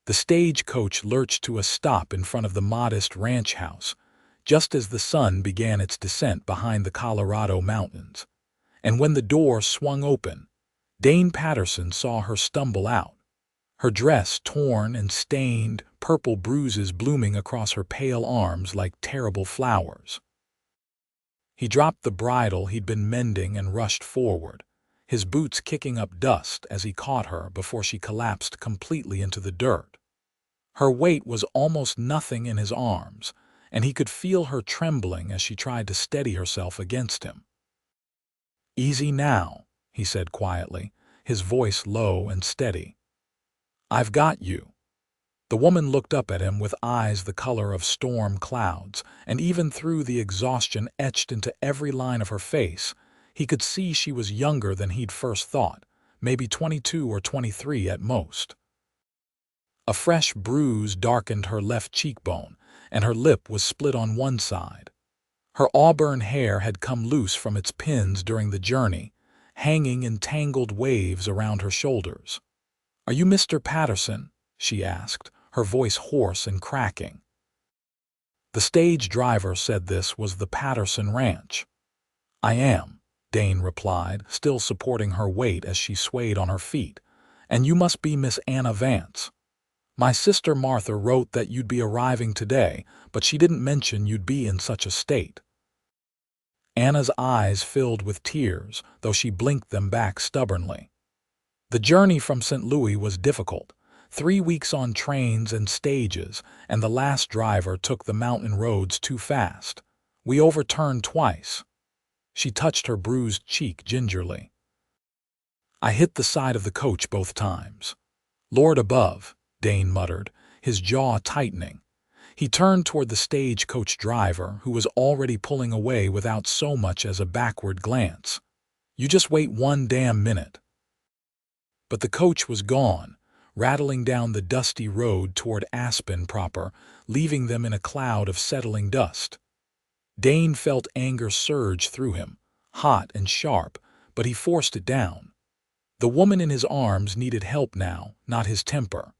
The stagecoach lurched to a stop in front of the modest ranch house, just as the sun began its descent behind the Colorado mountains. And when the door swung open, Dane Patterson saw her stumble out, her dress torn and stained, purple bruises blooming across her pale arms like terrible flowers. He dropped the bridle he'd been mending and rushed forward, his boots kicking up dust as he caught her before she collapsed completely into the dirt. Her weight was almost nothing in his arms, and he could feel her trembling as she tried to steady herself against him. "Easy now," he said quietly, his voice low and steady. "I've got you." The woman looked up at him with eyes the color of storm clouds, and even through the exhaustion etched into every line of her face, he could see she was younger than he'd first thought, maybe 22 or 23 at most. A fresh bruise darkened her left cheekbone, and her lip was split on one side. Her auburn hair had come loose from its pins during the journey, hanging in tangled waves around her shoulders. "Are you Mr. Patterson?" she asked, her voice hoarse and cracking. The stage driver said this was the Patterson Ranch. "I am," Dane replied, still supporting her weight as she swayed on her feet. "And you must be Miss Anna Vance. My sister Martha wrote that you'd be arriving today, but she didn't mention you'd be in such a state." Anna's eyes filled with tears, though she blinked them back stubbornly. The journey from St. Louis was difficult, 3 weeks on trains and stages, and the last driver took the mountain roads too fast. "We overturned twice." She touched her bruised cheek gingerly. "I hit the side of the coach both times." "Lord above," Dane muttered, his jaw tightening. He turned toward the stagecoach driver, who was already pulling away without so much as a backward glance. "You just wait 1 damn minute." But the coach was gone, rattling down the dusty road toward Aspen proper, leaving them in a cloud of settling dust. Dane felt anger surge through him, hot and sharp, but he forced it down. The woman in his arms needed help now, not his temper.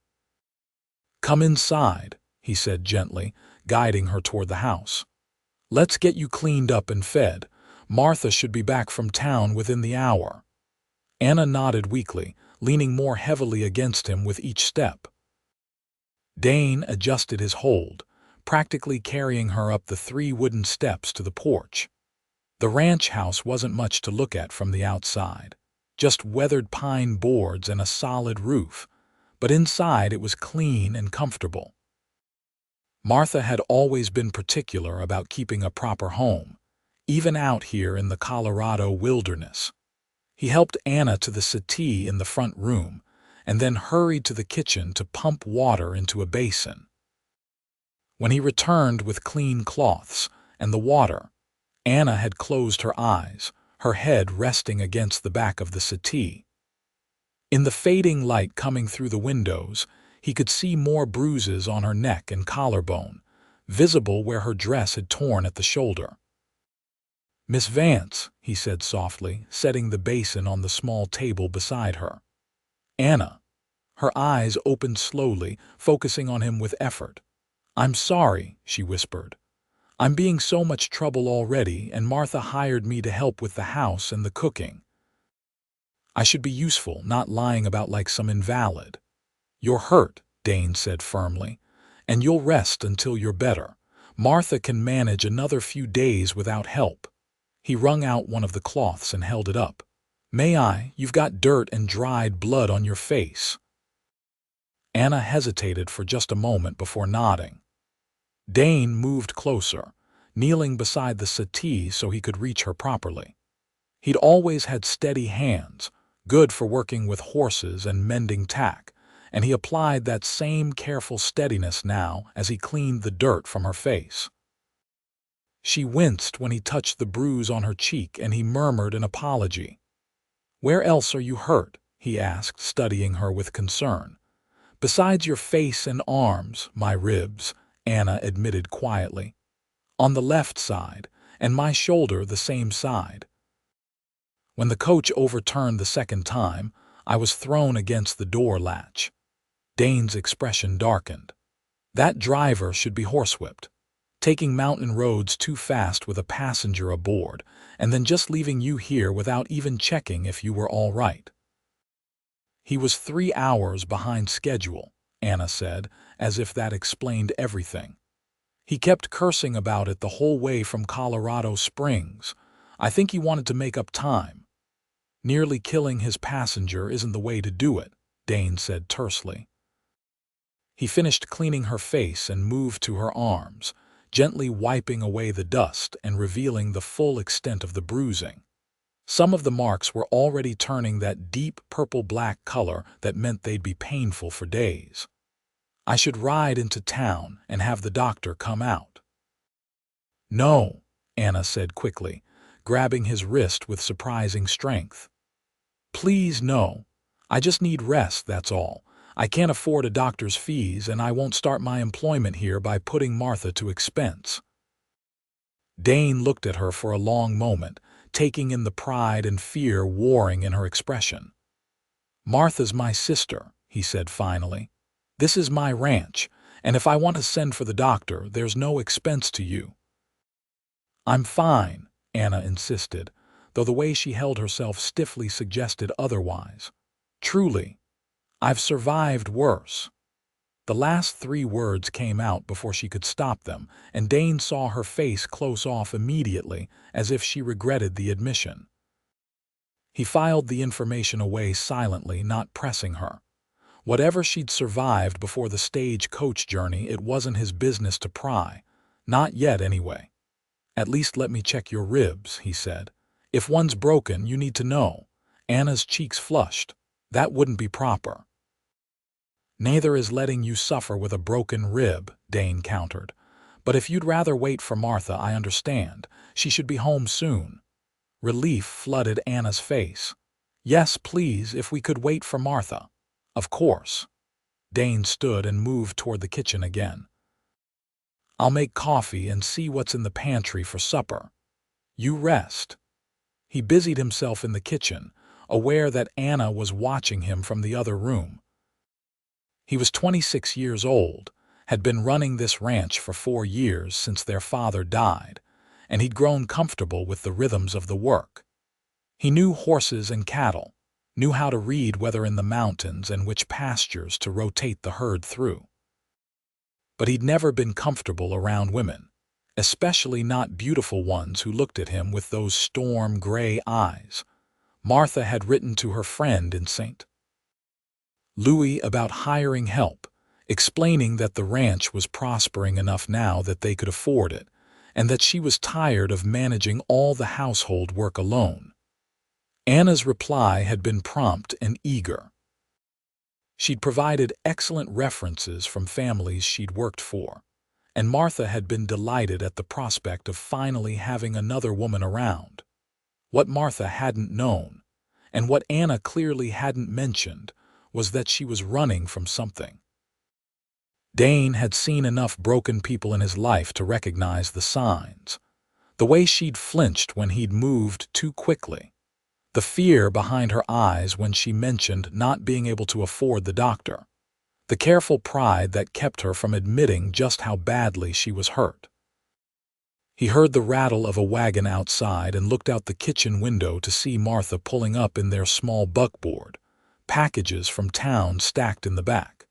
"Come inside," he said gently, guiding her toward the house. "Let's get you cleaned up and fed. Martha should be back from town within the hour." Anna nodded weakly, leaning more heavily against him with each step. Dane adjusted his hold, practically carrying her up the 3 wooden steps to the porch. The ranch house wasn't much to look at from the outside, just weathered pine boards and a solid roof, but inside it was clean and comfortable. Martha had always been particular about keeping a proper home, even out here in the Colorado wilderness. He helped Anna to the settee in the front room, and then hurried to the kitchen to pump water into a basin. When he returned with clean cloths and the water, Anna had closed her eyes, her head resting against the back of the settee. In the fading light coming through the windows, he could see more bruises on her neck and collarbone, visible where her dress had torn at the shoulder. "Miss Vance," he said softly, setting the basin on the small table beside her. "Anna." Her eyes opened slowly, focusing on him with effort. "I'm sorry," she whispered. "I'm being so much trouble already, and Martha hired me to help with the house and the cooking. I should be useful, not lying about like some invalid." "You're hurt," Dane said firmly, "and you'll rest until you're better. Martha can manage another few days without help." He wrung out one of the cloths and held it up. "May I? You've got dirt and dried blood on your face." Anna hesitated for just a moment before nodding. Dane moved closer, kneeling beside the settee so he could reach her properly. He'd always had steady hands, good for working with horses and mending tack, and he applied that same careful steadiness now as he cleaned the dirt from her face. She winced when he touched the bruise on her cheek, and he murmured an apology. "Where else are you hurt?" he asked, studying her with concern. "Besides your face and arms, my ribs," Anna admitted quietly. "On the left side, and my shoulder the same side. When the coach overturned the second time, I was thrown against the door latch." Dane's expression darkened. That driver should be horsewhipped. Taking mountain roads too fast with a passenger aboard, and then just leaving you here without even checking if you were all right. He was 3 hours behind schedule, Anna said, as if that explained everything. He kept cursing about it the whole way from Colorado Springs. I think he wanted to make up time. Nearly killing his passenger isn't the way to do it, Dane said tersely. He finished cleaning her face and moved to her arms, gently wiping away the dust and revealing the full extent of the bruising. Some of the marks were already turning that deep purple-black color that meant they'd be painful for days. I should ride into town and have the doctor come out. No, Anna said quickly, grabbing his wrist with surprising strength. Please no. I just need rest, that's all. I can't afford a doctor's fees, and I won't start my employment here by putting Martha to expense. Dane looked at her for a long moment, taking in the pride and fear warring in her expression. Martha's my sister, he said finally. This is my ranch, and if I want to send for the doctor, there's no expense to you. I'm fine, Anna insisted, though the way she held herself stiffly suggested otherwise. Truly, I've survived worse. The last 3 words came out before she could stop them, and Dane saw her face close off immediately, as if she regretted the admission. He filed the information away silently, not pressing her. Whatever she'd survived before the stage-coach journey, it wasn't his business to pry. Not yet, anyway. At least let me check your ribs, he said. If one's broken, you need to know. Anna's cheeks flushed. That wouldn't be proper. Neither is letting you suffer with a broken rib, Dane countered. But if you'd rather wait for Martha, I understand. She should be home soon. Relief flooded Anna's face. Yes, please, if we could wait for Martha. Of course. Dane stood and moved toward the kitchen again. I'll make coffee and see what's in the pantry for supper. You rest. He busied himself in the kitchen, aware that Anna was watching him from the other room. He was 26 years old, had been running this ranch for 4 years since their father died, and he'd grown comfortable with the rhythms of the work. He knew horses and cattle, knew how to read weather in the mountains and which pastures to rotate the herd through. But he'd never been comfortable around women, especially not beautiful ones who looked at him with those storm-gray eyes. Martha had written to her friend in St. Louis about hiring help, explaining that the ranch was prospering enough now that they could afford it, and that she was tired of managing all the household work alone. Anna's reply had been prompt and eager. She'd provided excellent references from families she'd worked for, and Martha had been delighted at the prospect of finally having another woman around. What Martha hadn't known, and what Anna clearly hadn't mentioned, was that she was running from something. Dane had seen enough broken people in his life to recognize the signs. The way she'd flinched when he'd moved too quickly. The fear behind her eyes when she mentioned not being able to afford the doctor. The careful pride that kept her from admitting just how badly she was hurt. He heard the rattle of a wagon outside and looked out the kitchen window to see Martha pulling up in their small buckboard, packages from town stacked in the back.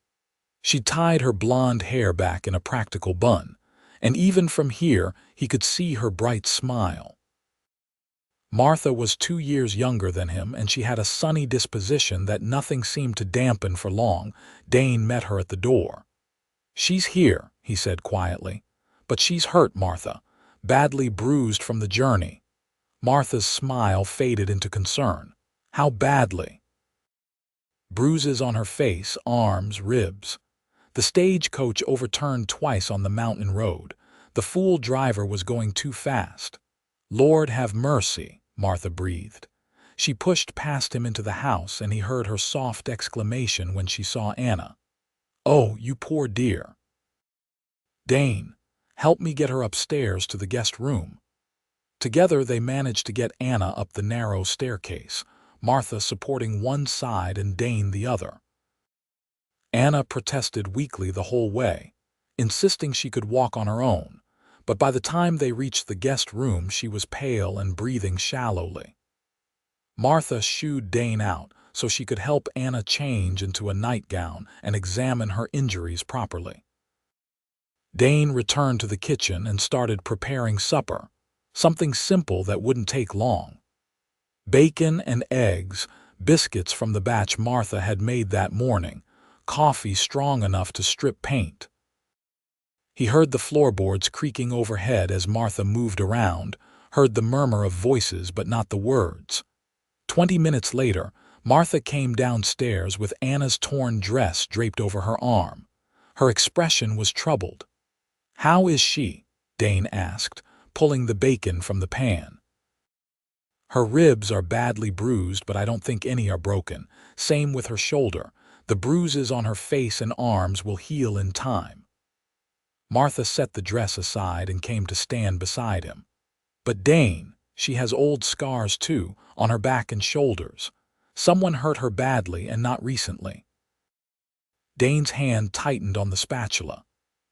She tied her blonde hair back in a practical bun, and even from here he could see her bright smile. Martha was 2 years younger than him, and she had a sunny disposition that nothing seemed to dampen for long. Dane met her at the door. She's here, he said quietly. But she's hurt, Martha, badly bruised from the journey. Martha's smile faded into concern. How badly? Bruises on her face, arms, ribs. The stagecoach overturned twice on the mountain road. The fool driver was going too fast. Lord have mercy, Martha breathed. She pushed past him into the house, and he heard her soft exclamation when she saw Anna. Oh, you poor dear. Dane, help me get her upstairs to the guest room. Together they managed to get Anna up the narrow staircase, Martha supporting one side and Dane the other. Anna protested weakly the whole way, insisting she could walk on her own, but by the time they reached the guest room she was pale and breathing shallowly. Martha shooed Dane out so she could help Anna change into a nightgown and examine her injuries properly. Dane returned to the kitchen and started preparing supper, something simple that wouldn't take long. Bacon and eggs, biscuits from the batch Martha had made that morning, coffee strong enough to strip paint. He heard the floorboards creaking overhead as Martha moved around, heard the murmur of voices but not the words. 20 minutes later, Martha came downstairs with Anna's torn dress draped over her arm. Her expression was troubled. "How is she?" Dane asked, pulling the bacon from the pan. "Her ribs are badly bruised, but I don't think any are broken. Same with her shoulder. The bruises on her face and arms will heal in time." Martha set the dress aside and came to stand beside him. "But Dane, she has old scars too, on her back and shoulders. Someone hurt her badly and not recently." Dane's hand tightened on the spatula.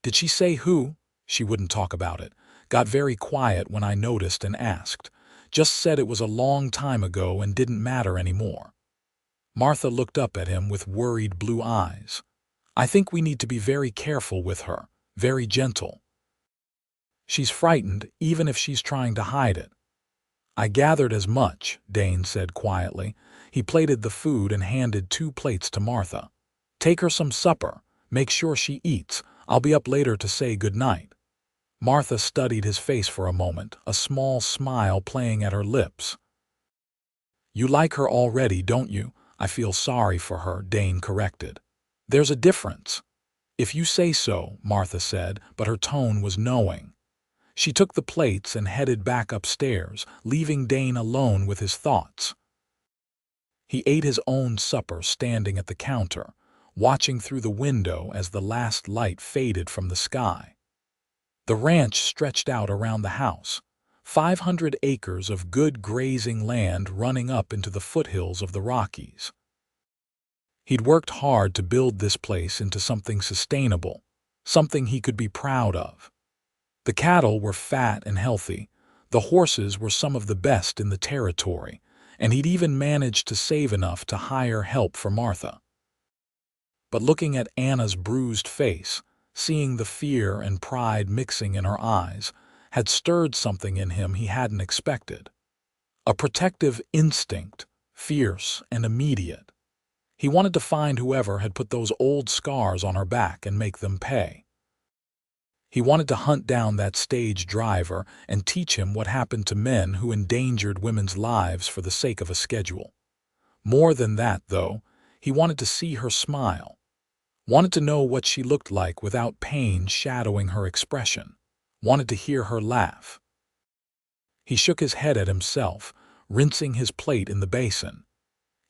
"Did she say who?" "She wouldn't talk about it. Got very quiet when I noticed and asked. Just said it was a long time ago and didn't matter anymore." Martha looked up at him with worried blue eyes. "I think we need to be very careful with her, very gentle. She's frightened, even if she's trying to hide it." "I gathered as much," Dane said quietly. He plated the food and handed 2 plates to Martha. "Take her some supper. Make sure she eats. I'll be up later to say good night." Martha studied his face for a moment, a small smile playing at her lips. "You like her already, don't you?" "I feel sorry for her," Dane corrected. "There's a difference." "If you say so," Martha said, but her tone was knowing. She took the plates and headed back upstairs, leaving Dane alone with his thoughts. He ate his own supper standing at the counter, watching through the window as the last light faded from the sky. The ranch stretched out around the house, 500 acres of good grazing land running up into the foothills of the Rockies. He'd worked hard to build this place into something sustainable, something he could be proud of. The cattle were fat and healthy, the horses were some of the best in the territory, and he'd even managed to save enough to hire help for Martha. But looking at Anna's bruised face, seeing the fear and pride mixing in her eyes, had stirred something in him he hadn't expected. A protective instinct, fierce and immediate. He wanted to find whoever had put those old scars on her back and make them pay. He wanted to hunt down that stage driver and teach him what happened to men who endangered women's lives for the sake of a schedule. More than that, though, he wanted to see her smile. Wanted to know what she looked like without pain shadowing her expression. Wanted to hear her laugh. He shook his head at himself, rinsing his plate in the basin.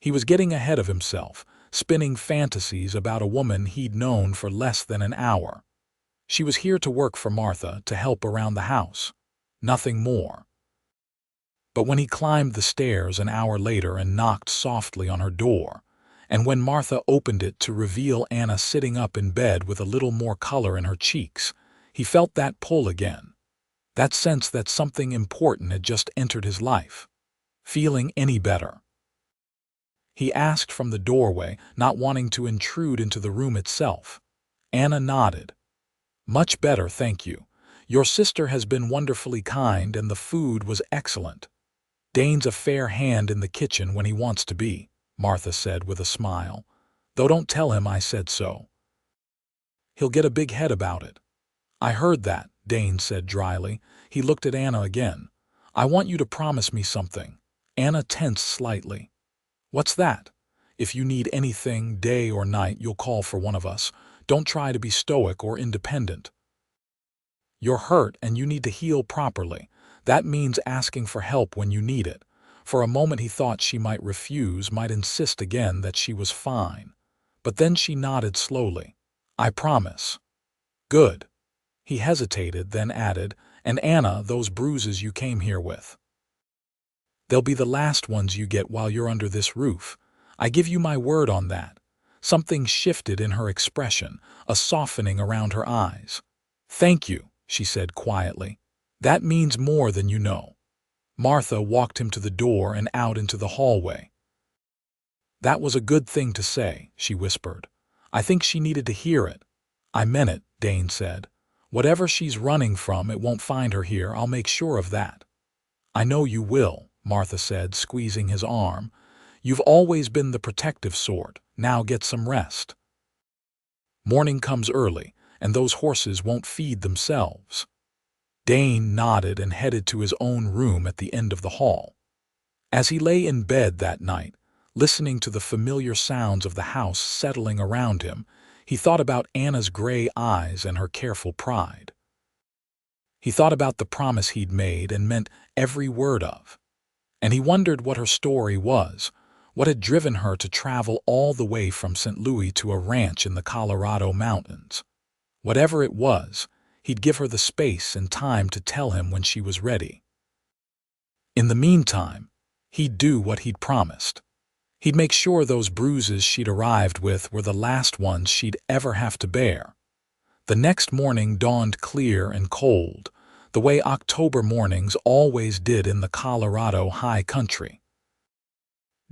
He was getting ahead of himself, spinning fantasies about a woman he'd known for less than an hour. She was here to work for Martha, to help around the house. Nothing more. But when he climbed the stairs an hour later and knocked softly on her door, and when Martha opened it to reveal Anna sitting up in bed with a little more color in her cheeks, he felt that pull again. That sense that something important had just entered his life. Feeling any better? He asked from the doorway, not wanting to intrude into the room itself. Anna nodded. "Much better, thank you. Your sister has been wonderfully kind and the food was excellent." "Dane's a fair hand in the kitchen when he wants to be," Martha said with a smile. "Though don't tell him I said so. He'll get a big head about it." "I heard that," Dane said dryly. He looked at Anna again. "I want you to promise me something." Anna tensed slightly. "What's that?" "If you need anything, day or night, you'll call for one of us. Don't try to be stoic or independent. You're hurt and you need to heal properly. That means asking for help when you need it." For a moment he thought she might refuse, might insist again that she was fine. But then she nodded slowly. "I promise." "Good." He hesitated, then added, "And Anna, those bruises you came here with. They'll be the last ones you get while you're under this roof. I give you my word on that. Something shifted in her expression, a softening around her eyes. "Thank you," she said quietly. "That means more than you know." Martha walked him to the door and out into the hallway. "That was a good thing to say," she whispered. "I think she needed to hear it." "I meant it," Dane said. "Whatever she's running from, it won't find her here. I'll make sure of that." "I know you will," Martha said, squeezing his arm. "You've always been the protective sort. Now get some rest. Morning comes early, and those horses won't feed themselves." Dane nodded and headed to his own room at the end of the hall. As he lay in bed that night, listening to the familiar sounds of the house settling around him, he thought about Anna's gray eyes and her careful pride. He thought about the promise he'd made and meant every word of. And he wondered what her story was, what had driven her to travel all the way from St. Louis to a ranch in the Colorado mountains. Whatever it was, he'd give her the space and time to tell him when she was ready. In the meantime, he'd do what he'd promised. He'd make sure those bruises she'd arrived with were the last ones she'd ever have to bear. The next morning dawned clear and cold, the way October mornings always did in the Colorado high country.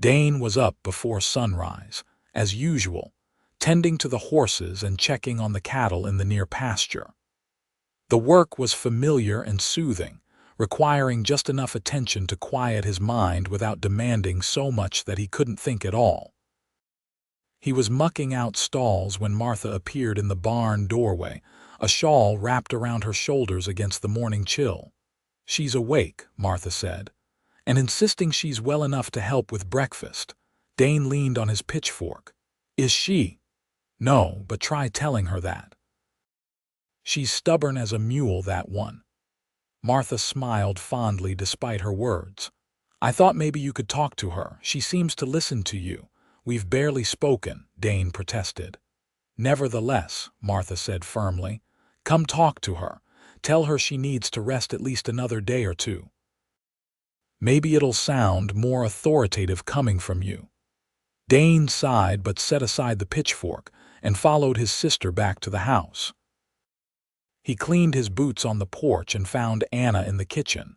Dane was up before sunrise, as usual, tending to the horses and checking on the cattle in the near pasture. The work was familiar and soothing, requiring just enough attention to quiet his mind without demanding so much that he couldn't think at all. He was mucking out stalls when Martha appeared in the barn doorway, a shawl wrapped around her shoulders against the morning chill. "She's awake," Martha said, "and insisting she's well enough to help with breakfast." Dane leaned on his pitchfork. "Is she?" "No, but try telling her that." "She's stubborn as a mule, that one." Martha smiled fondly despite her words. "I thought maybe you could talk to her. She seems to listen to you." "We've barely spoken," Dane protested. "Nevertheless," Martha said firmly, "come talk to her. Tell her she needs to rest at least another day or two. Maybe it'll sound more authoritative coming from you." Dane sighed but set aside the pitchfork and followed his sister back to the house. He cleaned his boots on the porch and found Anna in the kitchen,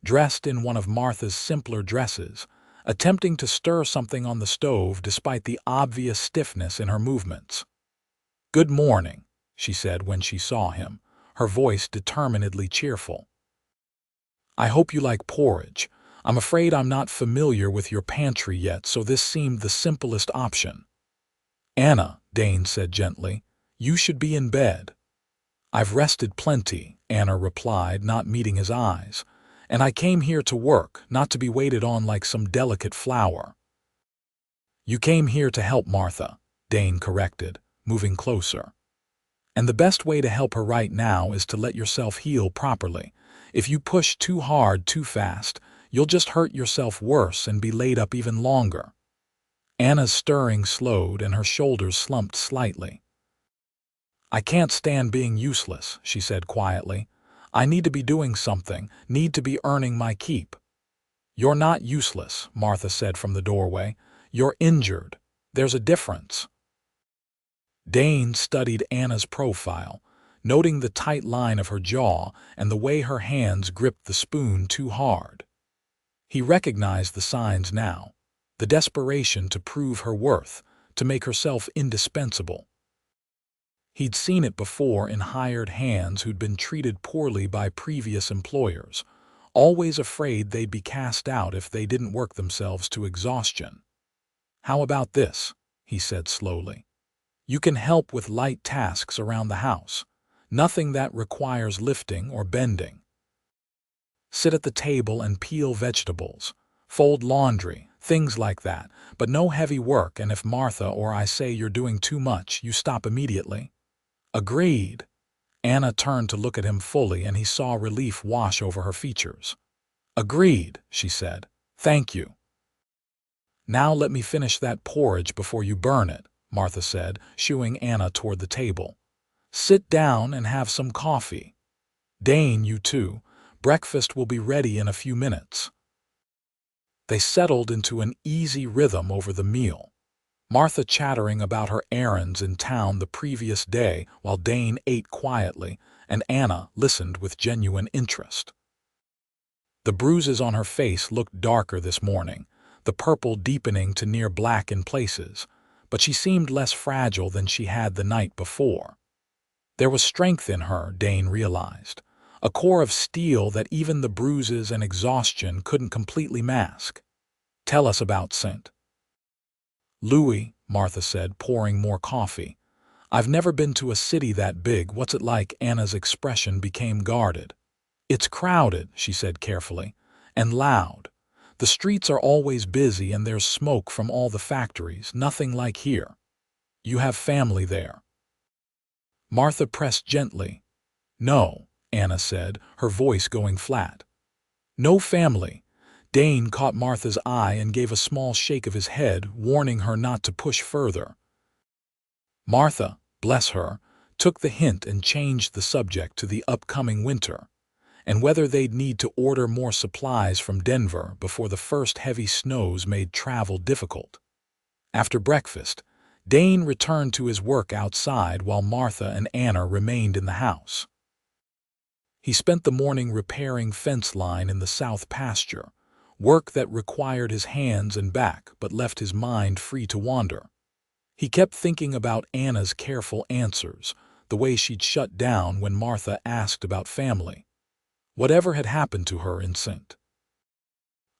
dressed in one of Martha's simpler dresses, attempting to stir something on the stove despite the obvious stiffness in her movements. "Good morning," she said when she saw him, her voice determinedly cheerful. "I hope you like porridge. I'm afraid I'm not familiar with your pantry yet, so this seemed the simplest option." "Anna," Dane said gently, "you should be in bed." "I've rested plenty," Anna replied, not meeting his eyes. "And I came here to work, not to be waited on like some delicate flower." "You came here to help Martha," Dane corrected, moving closer. "And the best way to help her right now is to let yourself heal properly. If you push too hard too fast, you'll just hurt yourself worse and be laid up even longer." Anna's stirring slowed and her shoulders slumped slightly. "I can't stand being useless," she said quietly. "I need to be doing something, need to be earning my keep." "You're not useless," Martha said from the doorway. "You're injured. There's a difference." Dane studied Anna's profile, noting the tight line of her jaw and the way her hands gripped the spoon too hard. He recognized the signs now, the desperation to prove her worth, to make herself indispensable. He'd seen it before in hired hands who'd been treated poorly by previous employers, always afraid they'd be cast out if they didn't work themselves to exhaustion. "How about this?" he said slowly. "You can help with light tasks around the house, nothing that requires lifting or bending. Sit at the table and peel vegetables, fold laundry, things like that, but no heavy work, and if Martha or I say you're doing too much, you stop immediately." "Agreed." Anna turned to look at him fully and he saw relief wash over her features. "Agreed," she said. "Thank you." "Now let me finish that porridge before you burn it," Martha said, shooing Anna toward the table. "Sit down and have some coffee. Dane, you too. Breakfast will be ready in a few minutes." They settled into an easy rhythm over the meal. Martha chattering about her errands in town the previous day while Dane ate quietly, and Anna listened with genuine interest. The bruises on her face looked darker this morning, the purple deepening to near black in places, but she seemed less fragile than she had the night before. There was strength in her, Dane realized, a core of steel that even the bruises and exhaustion couldn't completely mask. "Tell us about St. Louis," Martha said, pouring more coffee. "I've never been to a city that big. What's it like?" Anna's expression became guarded. "It's crowded," she said carefully, "and loud. The streets are always busy and there's smoke from all the factories, nothing like here. You have family there?" Martha pressed gently. "No," Anna said, her voice going flat. "No family." Dane caught Martha's eye and gave a small shake of his head, warning her not to push further. Martha, bless her, took the hint and changed the subject to the upcoming winter, and whether they'd need to order more supplies from Denver before the first heavy snows made travel difficult. After breakfast, Dane returned to his work outside while Martha and Anna remained in the house. He spent the morning repairing fence line in the south pasture, work that required his hands and back but left his mind free to wander. He kept thinking about Anna's careful answers, the way she'd shut down when Martha asked about family. Whatever had happened to her in St.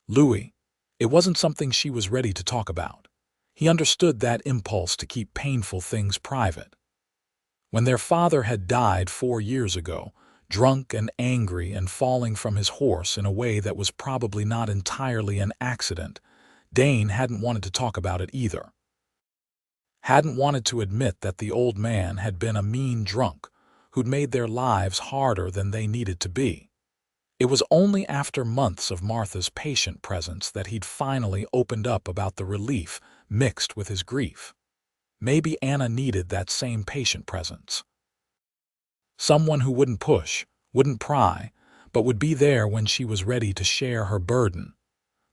Louis, it wasn't something she was ready to talk about. He understood that impulse to keep painful things private. When their father had died 4 years ago, drunk and angry and falling from his horse in a way that was probably not entirely an accident, Dane hadn't wanted to talk about it either. Hadn't wanted to admit that the old man had been a mean drunk who'd made their lives harder than they needed to be. It was only after months of Martha's patient presence that he'd finally opened up about the relief mixed with his grief. Maybe Anna needed that same patient presence. Someone who wouldn't push, wouldn't pry, but would be there when she was ready to share her burden.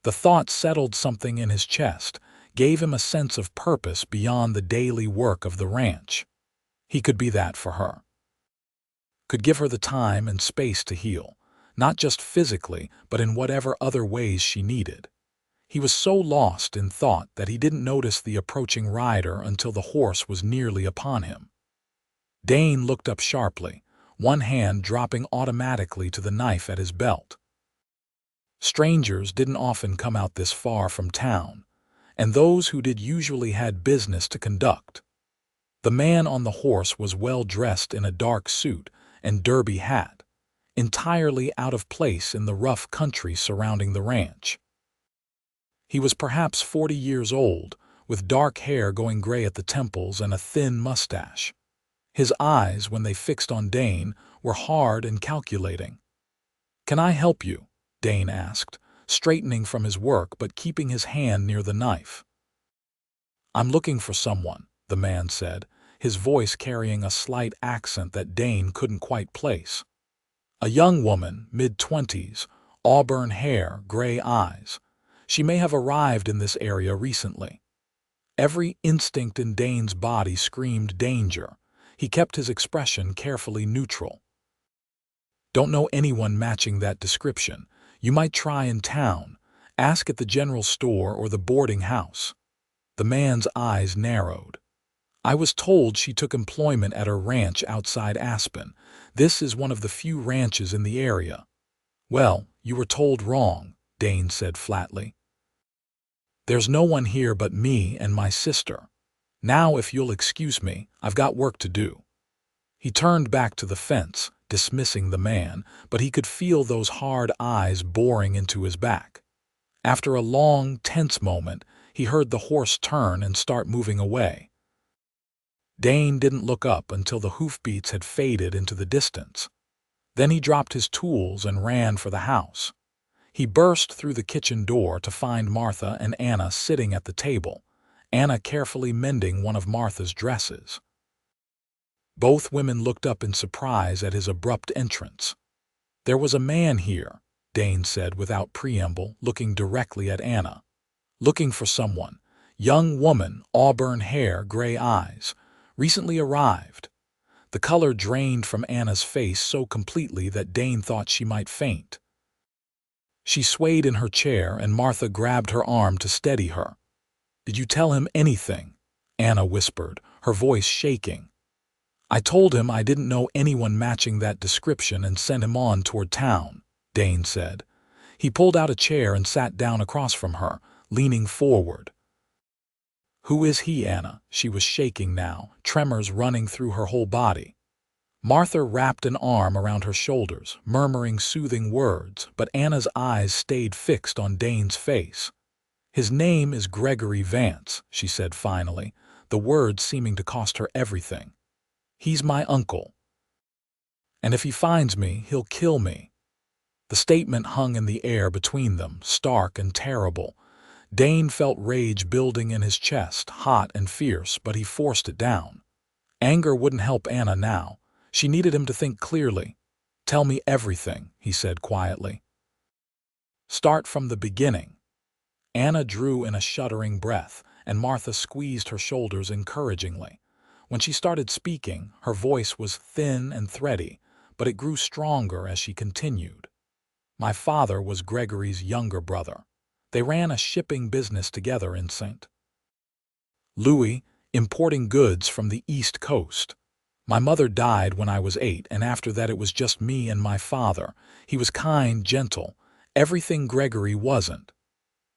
The thought settled something in his chest, gave him a sense of purpose beyond the daily work of the ranch. He could be that for her. Could give her the time and space to heal, not just physically, but in whatever other ways she needed. He was so lost in thought that he didn't notice the approaching rider until the horse was nearly upon him. Dane looked up sharply, one hand dropping automatically to the knife at his belt. Strangers didn't often come out this far from town, and those who did usually had business to conduct. The man on the horse was well dressed in a dark suit and derby hat, entirely out of place in the rough country surrounding the ranch. He was perhaps 40 years old, with dark hair going gray at the temples and a thin mustache. His eyes, when they fixed on Dane, were hard and calculating. "Can I help you?" Dane asked, straightening from his work but keeping his hand near the knife. "I'm looking for someone," the man said, his voice carrying a slight accent that Dane couldn't quite place. "A young woman, mid-20s, auburn hair, gray eyes. She may have arrived in this area recently." Every instinct in Dane's body screamed danger. He kept his expression carefully neutral. "Don't know anyone matching that description. You might try in town. Ask at the general store or the boarding house." The man's eyes narrowed. "I was told she took employment at her ranch outside Aspen. This is one of the few ranches in the area." "Well, you were told wrong," Dane said flatly. "There's no one here but me and my sister. Now, if you'll excuse me, I've got work to do." He turned back to the fence, dismissing the man, but he could feel those hard eyes boring into his back. After a long, tense moment, he heard the horse turn and start moving away. Dane didn't look up until the hoofbeats had faded into the distance. Then he dropped his tools and ran for the house. He burst through the kitchen door to find Martha and Anna sitting at the table, Anna carefully mending one of Martha's dresses. Both women looked up in surprise at his abrupt entrance. "There was a man here," Dane said without preamble, looking directly at Anna. "Looking for someone. Young woman, auburn hair, gray eyes. Recently arrived. The color drained from Anna's face so completely that Dane thought she might faint. She swayed in her chair and Martha grabbed her arm to steady her. "Did you tell him anything?" Anna whispered, her voice shaking. "I told him I didn't know anyone matching that description and sent him on toward town," Dane said. He pulled out a chair and sat down across from her, leaning forward. "Who is he, Anna?" She was shaking now, tremors running through her whole body. Martha wrapped an arm around her shoulders, murmuring soothing words, but Anna's eyes stayed fixed on Dane's face. "His name is Gregory Vance," she said finally, the words seeming to cost her everything. "He's my uncle. And if he finds me, he'll kill me." The statement hung in the air between them, stark and terrible. Dane felt rage building in his chest, hot and fierce, but he forced it down. Anger wouldn't help Anna now. She needed him to think clearly. "Tell me everything," he said quietly. "Start from the beginning." Anna drew in a shuddering breath, and Martha squeezed her shoulders encouragingly. When she started speaking, her voice was thin and thready, but it grew stronger as she continued. "My father was Gregory's younger brother. They ran a shipping business together in St. Louis, importing goods from the East Coast. My mother died when I was 8, and after that it was just me and my father. He was kind, gentle, everything Gregory wasn't."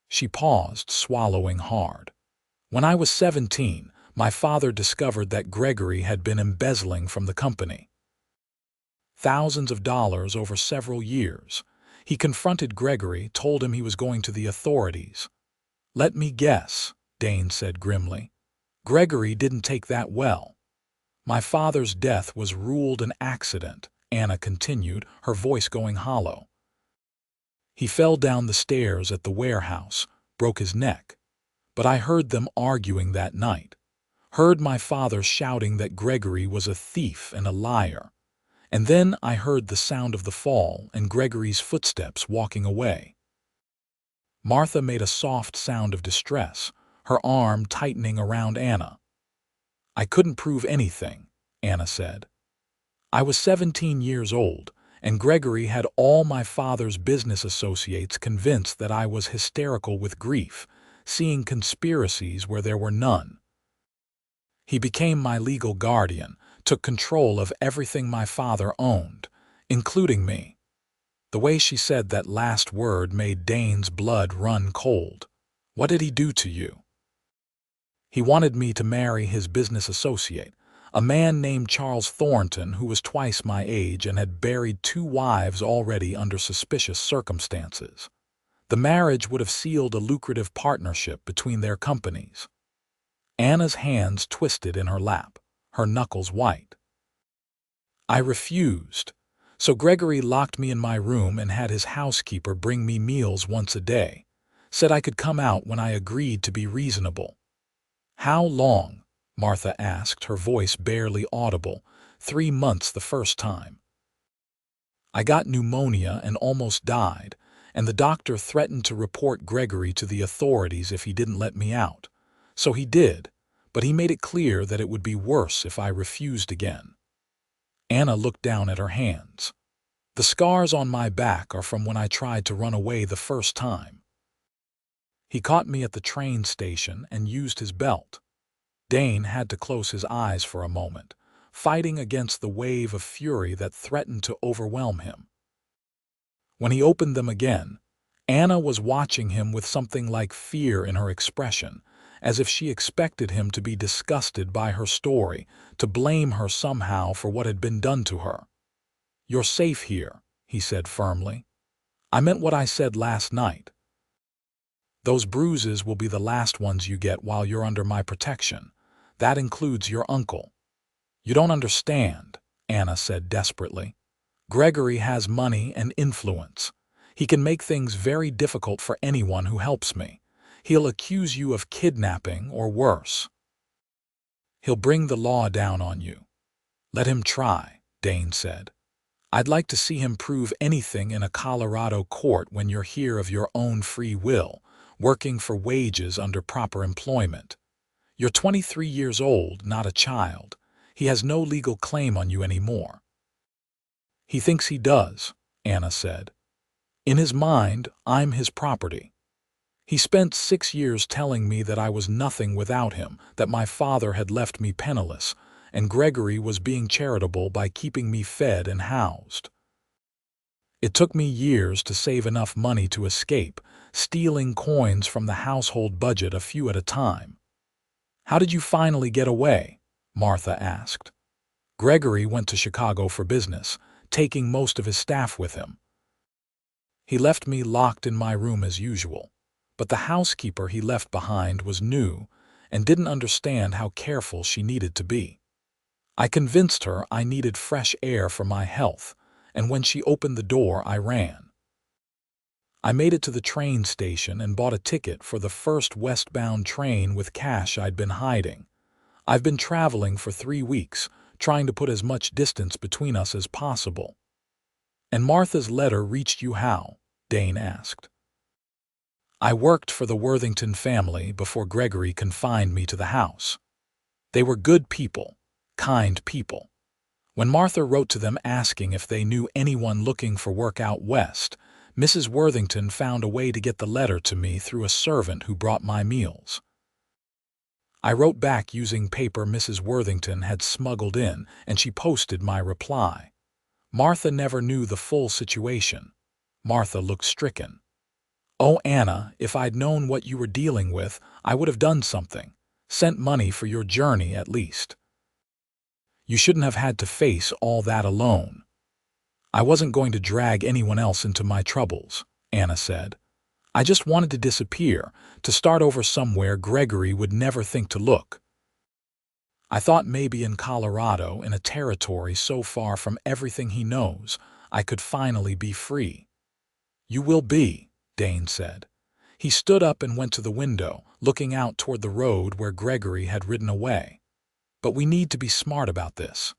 She paused, swallowing hard. "When I was 17, my father discovered that Gregory had been embezzling from the company. Thousands of dollars over several years. He confronted Gregory, told him he was going to the authorities. Let me guess," Dane said grimly. "Gregory didn't take that well." "My father's death was ruled an accident," Anna continued, her voice going hollow. "He fell down the stairs at the warehouse, broke his neck. But I heard them arguing that night. Heard my father shouting that Gregory was a thief and a liar. And then I heard the sound of the fall and Gregory's footsteps walking away." Martha made a soft sound of distress, her arm tightening around Anna. "I couldn't prove anything," Anna said. "I was 17 years old, and Gregory had all my father's business associates convinced that I was hysterical with grief, seeing conspiracies where there were none. He became my legal guardian, took control of everything my father owned, including me." The way she said that last word made Dane's blood run cold. "What did he do to you?" "He wanted me to marry his business associate, a man named Charles Thornton who was twice my age and had buried 2 wives already under suspicious circumstances. The marriage would have sealed a lucrative partnership between their companies." Anna's hands twisted in her lap, her knuckles white. "I refused. So Gregory locked me in my room and had his housekeeper bring me meals once a day. Said I could come out when I agreed to be reasonable." "How long?" Martha asked, her voice barely audible. 3 months the first time. "I got pneumonia and almost died, and the doctor threatened to report Gregory to the authorities if he didn't let me out. So he did, but he made it clear that it would be worse if I refused again." Anna looked down at her hands. "The scars on my back are from when I tried to run away the first time. He caught me at the train station and used his belt." Dane had to close his eyes for a moment, fighting against the wave of fury that threatened to overwhelm him. When he opened them again, Anna was watching him with something like fear in her expression, as if she expected him to be disgusted by her story, to blame her somehow for what had been done to her. "You're safe here," he said firmly. "I meant what I said last night. Those bruises will be the last ones you get while you're under my protection. That includes your uncle." "You don't understand," Anna said desperately. "Gregory has money and influence. He can make things very difficult for anyone who helps me. He'll accuse you of kidnapping or worse. He'll bring the law down on you." "Let him try," Dane said. "I'd like to see him prove anything in a Colorado court when you're here of your own free will, working for wages under proper employment. You're 23 years old, not a child. He has no legal claim on you anymore." "He thinks he does," Anna said. "In his mind, I'm his property. He spent 6 years telling me that I was nothing without him, that my father had left me penniless, and Gregory was being charitable by keeping me fed and housed. It took me years to save enough money to escape, stealing coins from the household budget a few at a time." "How did you finally get away?" Martha asked. "Gregory went to Chicago for business, taking most of his staff with him. He left me locked in my room as usual, but the housekeeper he left behind was new and didn't understand how careful she needed to be. I convinced her I needed fresh air for my health, and when she opened the door, I ran. I made it to the train station and bought a ticket for the first westbound train with cash I'd been hiding. I've been traveling for 3 weeks, trying to put as much distance between us as possible." "And Martha's letter reached you how?" Dane asked. "I worked for the Worthington family before Gregory confined me to the house. They were good people, kind people. When Martha wrote to them asking if they knew anyone looking for work out west, Mrs. Worthington found a way to get the letter to me through a servant who brought my meals. I wrote back using paper Mrs. Worthington had smuggled in, and she posted my reply. Martha never knew the full situation." Martha looked stricken. "Oh, Anna, if I'd known what you were dealing with, I would have done something. Sent money for your journey, at least. You shouldn't have had to face all that alone." "I wasn't going to drag anyone else into my troubles," Anna said. "I just wanted to disappear, to start over somewhere Gregory would never think to look. I thought maybe in Colorado, in a territory so far from everything he knows, I could finally be free." "You will be," Dane said. He stood up and went to the window, looking out toward the road where Gregory had ridden away. "But we need to be smart about this.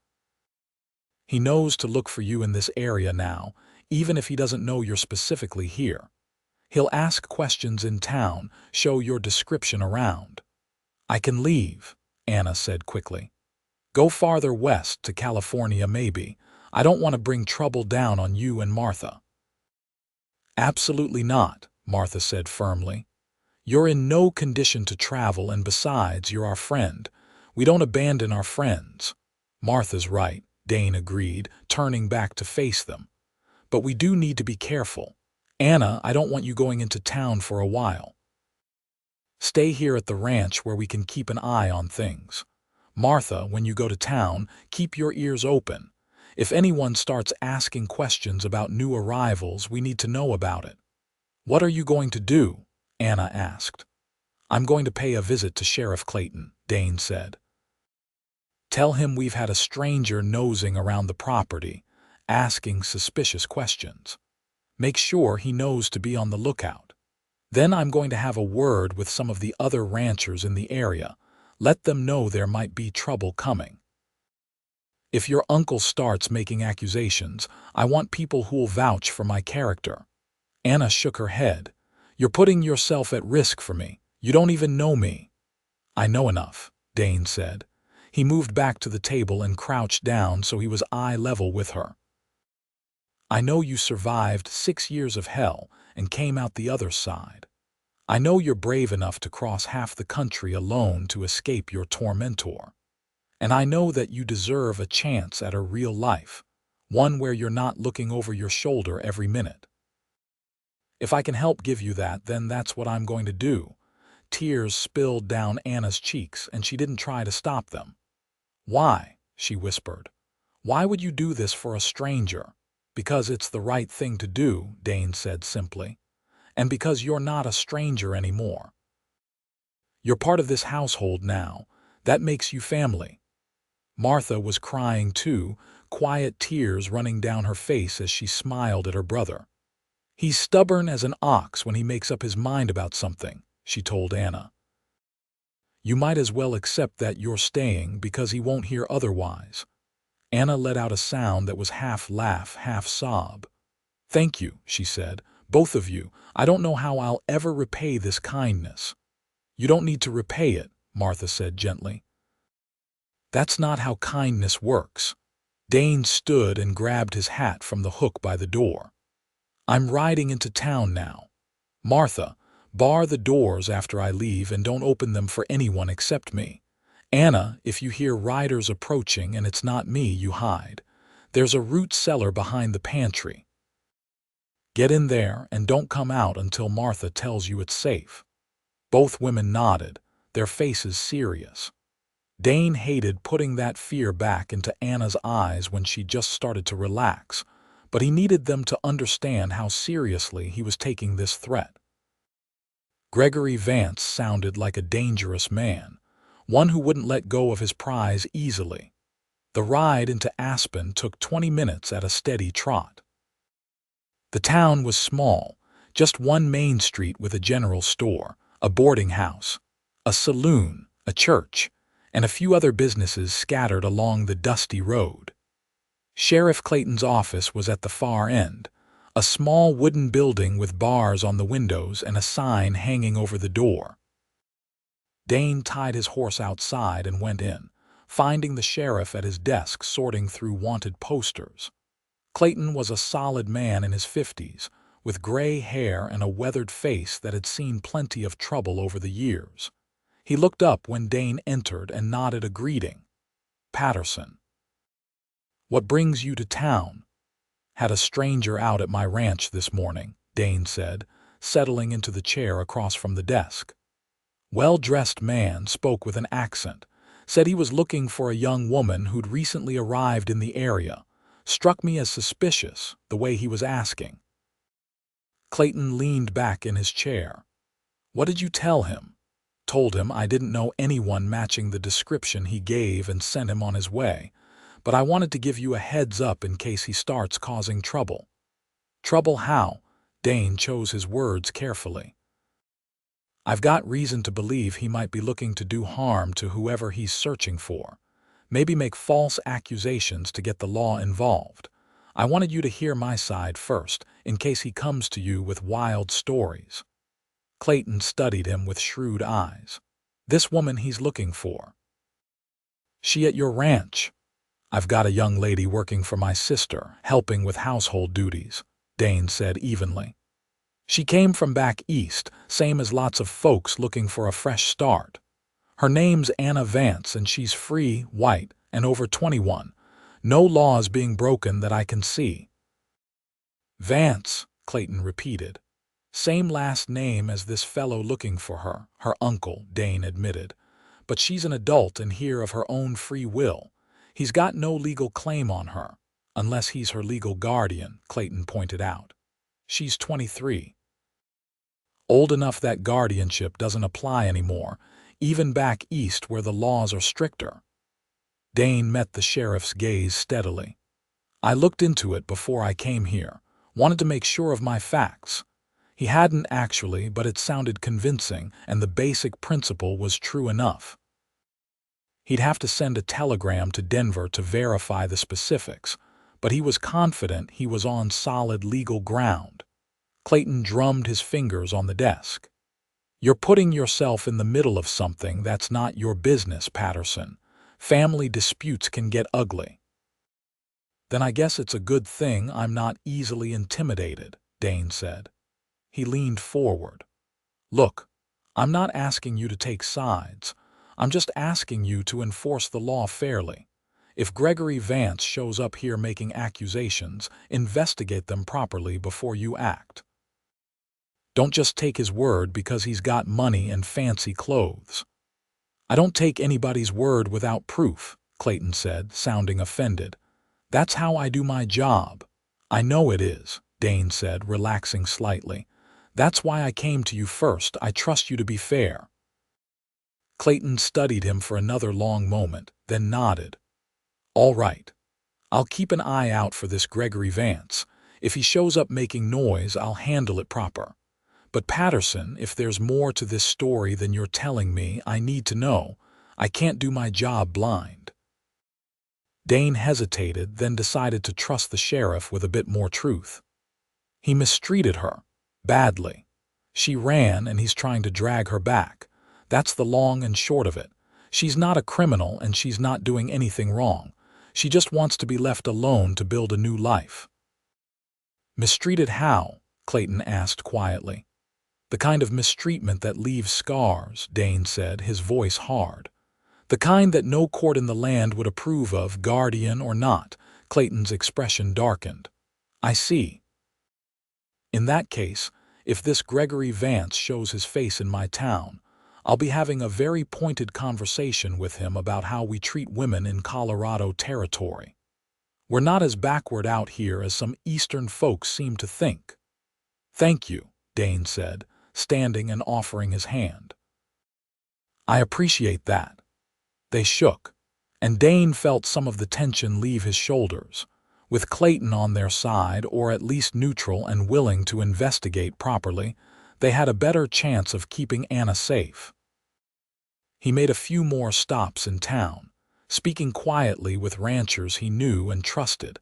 He knows to look for you in this area now, even if he doesn't know you're specifically here. He'll ask questions in town, show your description around." "I can leave," Anna said quickly. "Go farther west to California maybe. I don't want to bring trouble down on you and Martha." "Absolutely not," Martha said firmly. "You're in no condition to travel, and besides, you're our friend. We don't abandon our friends." "Martha's right," Dane agreed, turning back to face them. "But we do need to be careful. Anna, I don't want you going into town for a while. Stay here at the ranch where we can keep an eye on things. Martha, when you go to town, keep your ears open. If anyone starts asking questions about new arrivals, we need to know about it." "What are you going to do?" Anna asked. "I'm going to pay a visit to Sheriff Clayton," Dane said. "Tell him we've had a stranger nosing around the property, asking suspicious questions. Make sure he knows to be on the lookout. Then I'm going to have a word with some of the other ranchers in the area. Let them know there might be trouble coming. If your uncle starts making accusations, I want people who'll vouch for my character." Anna shook her head. "You're putting yourself at risk for me. You don't even know me." "I know enough," Dane said. He moved back to the table and crouched down so he was eye level with her. "I know you survived 6 years of hell and came out the other side. I know you're brave enough to cross half the country alone to escape your tormentor. And I know that you deserve a chance at a real life, one where you're not looking over your shoulder every minute. If I can help give you that, then that's what I'm going to do." Tears spilled down Anna's cheeks, and she didn't try to stop them. "Why?" she whispered. "Why would you do this for a stranger?" "Because it's the right thing to do," Dane said simply. "And because you're not a stranger anymore. You're part of this household now. That makes you family." Martha was crying too, quiet tears running down her face as she smiled at her brother. "He's stubborn as an ox when he makes up his mind about something," she told Anna. "You might as well accept that you're staying because he won't hear otherwise." Anna let out a sound that was half laugh, half sob. "Thank you," she said, Both of you, I don't know how I'll ever repay this kindness." "You don't need to repay it," Martha said gently. "That's not how kindness works." Dane stood and grabbed his hat from the hook by the door. "I'm riding into town now. Martha, bar the doors after I leave and don't open them for anyone except me. Anna, if you hear riders approaching and it's not me, you hide. There's a root cellar behind the pantry. Get in there and don't come out until Martha tells you it's safe." Both women nodded, their faces serious. Dane hated putting that fear back into Anna's eyes when she just started to relax, but he needed them to understand how seriously he was taking this threat. Gregory Vance sounded like a dangerous man, one who wouldn't let go of his prize easily. The ride into Aspen took 20 minutes at a steady trot. The town was small, just one main street with a general store, a boarding house, a saloon, a church, and a few other businesses scattered along the dusty road. Sheriff Clayton's office was at the far end, a small wooden building with bars on the windows and a sign hanging over the door. Dane tied his horse outside and went in, finding the sheriff at his desk sorting through wanted posters. Clayton was a solid man in his 50s, with gray hair and a weathered face that had seen plenty of trouble over the years. He looked up when Dane entered and nodded a greeting. "Patterson. What brings you to town?" "Had a stranger out at my ranch this morning," Dane said, settling into the chair across from the desk. Well-dressed man spoke with an accent, said he was looking for a young woman who'd recently arrived in the area. Struck me as suspicious, the way he was asking. Clayton leaned back in his chair. "What did you tell him?" "Told him I didn't know anyone matching the description he gave and sent him on his way, but I wanted to give you a heads up in case he starts causing trouble." "Trouble how?" Dane chose his words carefully. "I've got reason to believe he might be looking to do harm to whoever he's searching for. Maybe make false accusations to get the law involved. I wanted you to hear my side first, in case he comes to you with wild stories." Clayton studied him with shrewd eyes. "This woman he's looking for. She at your ranch?" "I've got a young lady working for my sister, helping with household duties," Dane said evenly. "She came from back east, same as lots of folks looking for a fresh start. Her name's Anna Vance and she's free, white, and over 21. No laws being broken that I can see." "Vance," Clayton repeated. "Same last name as this fellow looking for her, her uncle," Dane admitted. "But she's an adult and here of her own free will. He's got no legal claim on her, unless he's her legal guardian," Clayton pointed out. "She's 23. Old enough that guardianship doesn't apply anymore, even back east where the laws are stricter." Dane met the sheriff's gaze steadily. "I looked into it before I came here, wanted to make sure of my facts." He hadn't actually, but it sounded convincing, and the basic principle was true enough. He'd have to send a telegram to Denver to verify the specifics, but he was confident he was on solid legal ground. Clayton drummed his fingers on the desk. "You're putting yourself in the middle of something that's not your business, Patterson. Family disputes can get ugly." "Then I guess it's a good thing I'm not easily intimidated," Dane said. He leaned forward. "Look, I'm not asking you to take sides. I'm just asking you to enforce the law fairly. If Gregory Vance shows up here making accusations, investigate them properly before you act. Don't just take his word because he's got money and fancy clothes." "I don't take anybody's word without proof," Clayton said, sounding offended. "That's how I do my job." "I know it is," Dane said, relaxing slightly. "That's why I came to you first. I trust you to be fair." Clayton studied him for another long moment, then nodded. "All right. I'll keep an eye out for this Gregory Vance. If he shows up making noise, I'll handle it proper. But Patterson, if there's more to this story than you're telling me, I need to know. I can't do my job blind." Dane hesitated, then decided to trust the sheriff with a bit more truth. "He mistreated her. Badly. She ran and he's trying to drag her back. That's the long and short of it. She's not a criminal and she's not doing anything wrong. She just wants to be left alone to build a new life. Mistreated how? Clayton asked quietly. The kind of mistreatment that leaves scars, Dane said, his voice hard. The kind that no court in the land would approve of, guardian or not. Clayton's expression darkened. I see. In that case, if this Gregory Vance shows his face in my town, I'll be having a very pointed conversation with him about how we treat women in Colorado territory. We're not as backward out here as some Eastern folks seem to think. Thank you, Dane said, standing and offering his hand. I appreciate that. They shook, and Dane felt some of the tension leave his shoulders. With Clayton on their side, or at least neutral and willing to investigate properly, they had a better chance of keeping Anna safe. He made a few more stops in town, speaking quietly with ranchers he knew and trusted,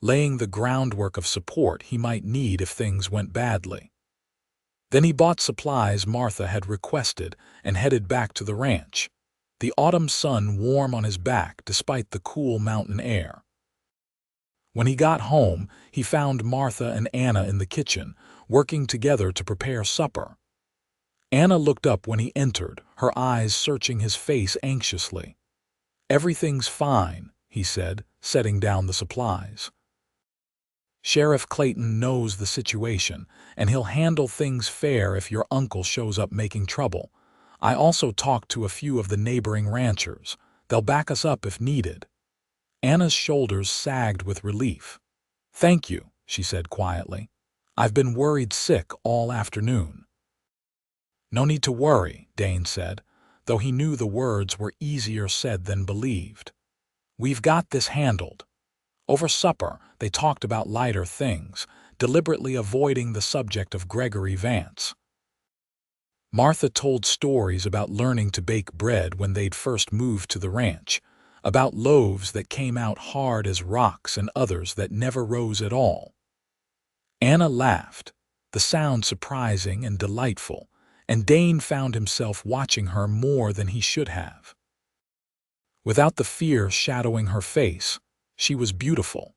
laying the groundwork of support he might need if things went badly. Then he bought supplies Martha had requested and headed back to the ranch, the autumn sun warm on his back despite the cool mountain air. When he got home, he found Martha and Anna in the kitchen, working together to prepare supper. Anna looked up when he entered, her eyes searching his face anxiously. Everything's fine, he said, setting down the supplies. Sheriff Clayton knows the situation, and he'll handle things fair if your uncle shows up making trouble. I also talked to a few of the neighboring ranchers. They'll back us up if needed. Anna's shoulders sagged with relief. Thank you, she said quietly. I've been worried sick all afternoon. No need to worry, Dane said, though he knew the words were easier said than believed. We've got this handled. Over supper, they talked about lighter things, deliberately avoiding the subject of Gregory Vance. Martha told stories about learning to bake bread when they'd first moved to the ranch, about loaves that came out hard as rocks and others that never rose at all. Anna laughed, the sound surprising and delightful, and Dane found himself watching her more than he should have. Without the fear shadowing her face, she was beautiful.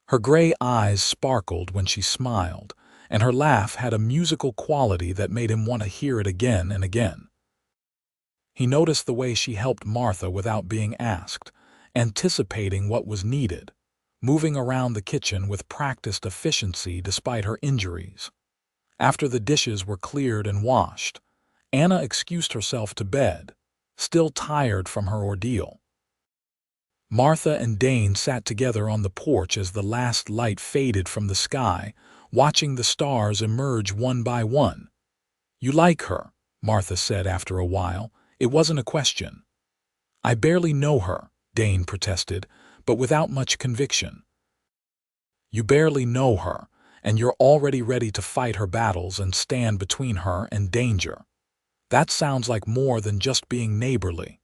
Her gray eyes sparkled when she smiled, and her laugh had a musical quality that made him want to hear it again and again. He noticed the way she helped Martha without being asked, anticipating what was needed, moving around the kitchen with practiced efficiency despite her injuries. After the dishes were cleared and washed, Anna excused herself to bed, still tired from her ordeal. Martha and Dane sat together on the porch as the last light faded from the sky, watching the stars emerge one by one. You like her, Martha said after a while. It wasn't a question. I barely know her, Dane protested, but without much conviction. You barely know her, and you're already ready to fight her battles and stand between her and danger. That sounds like more than just being neighborly,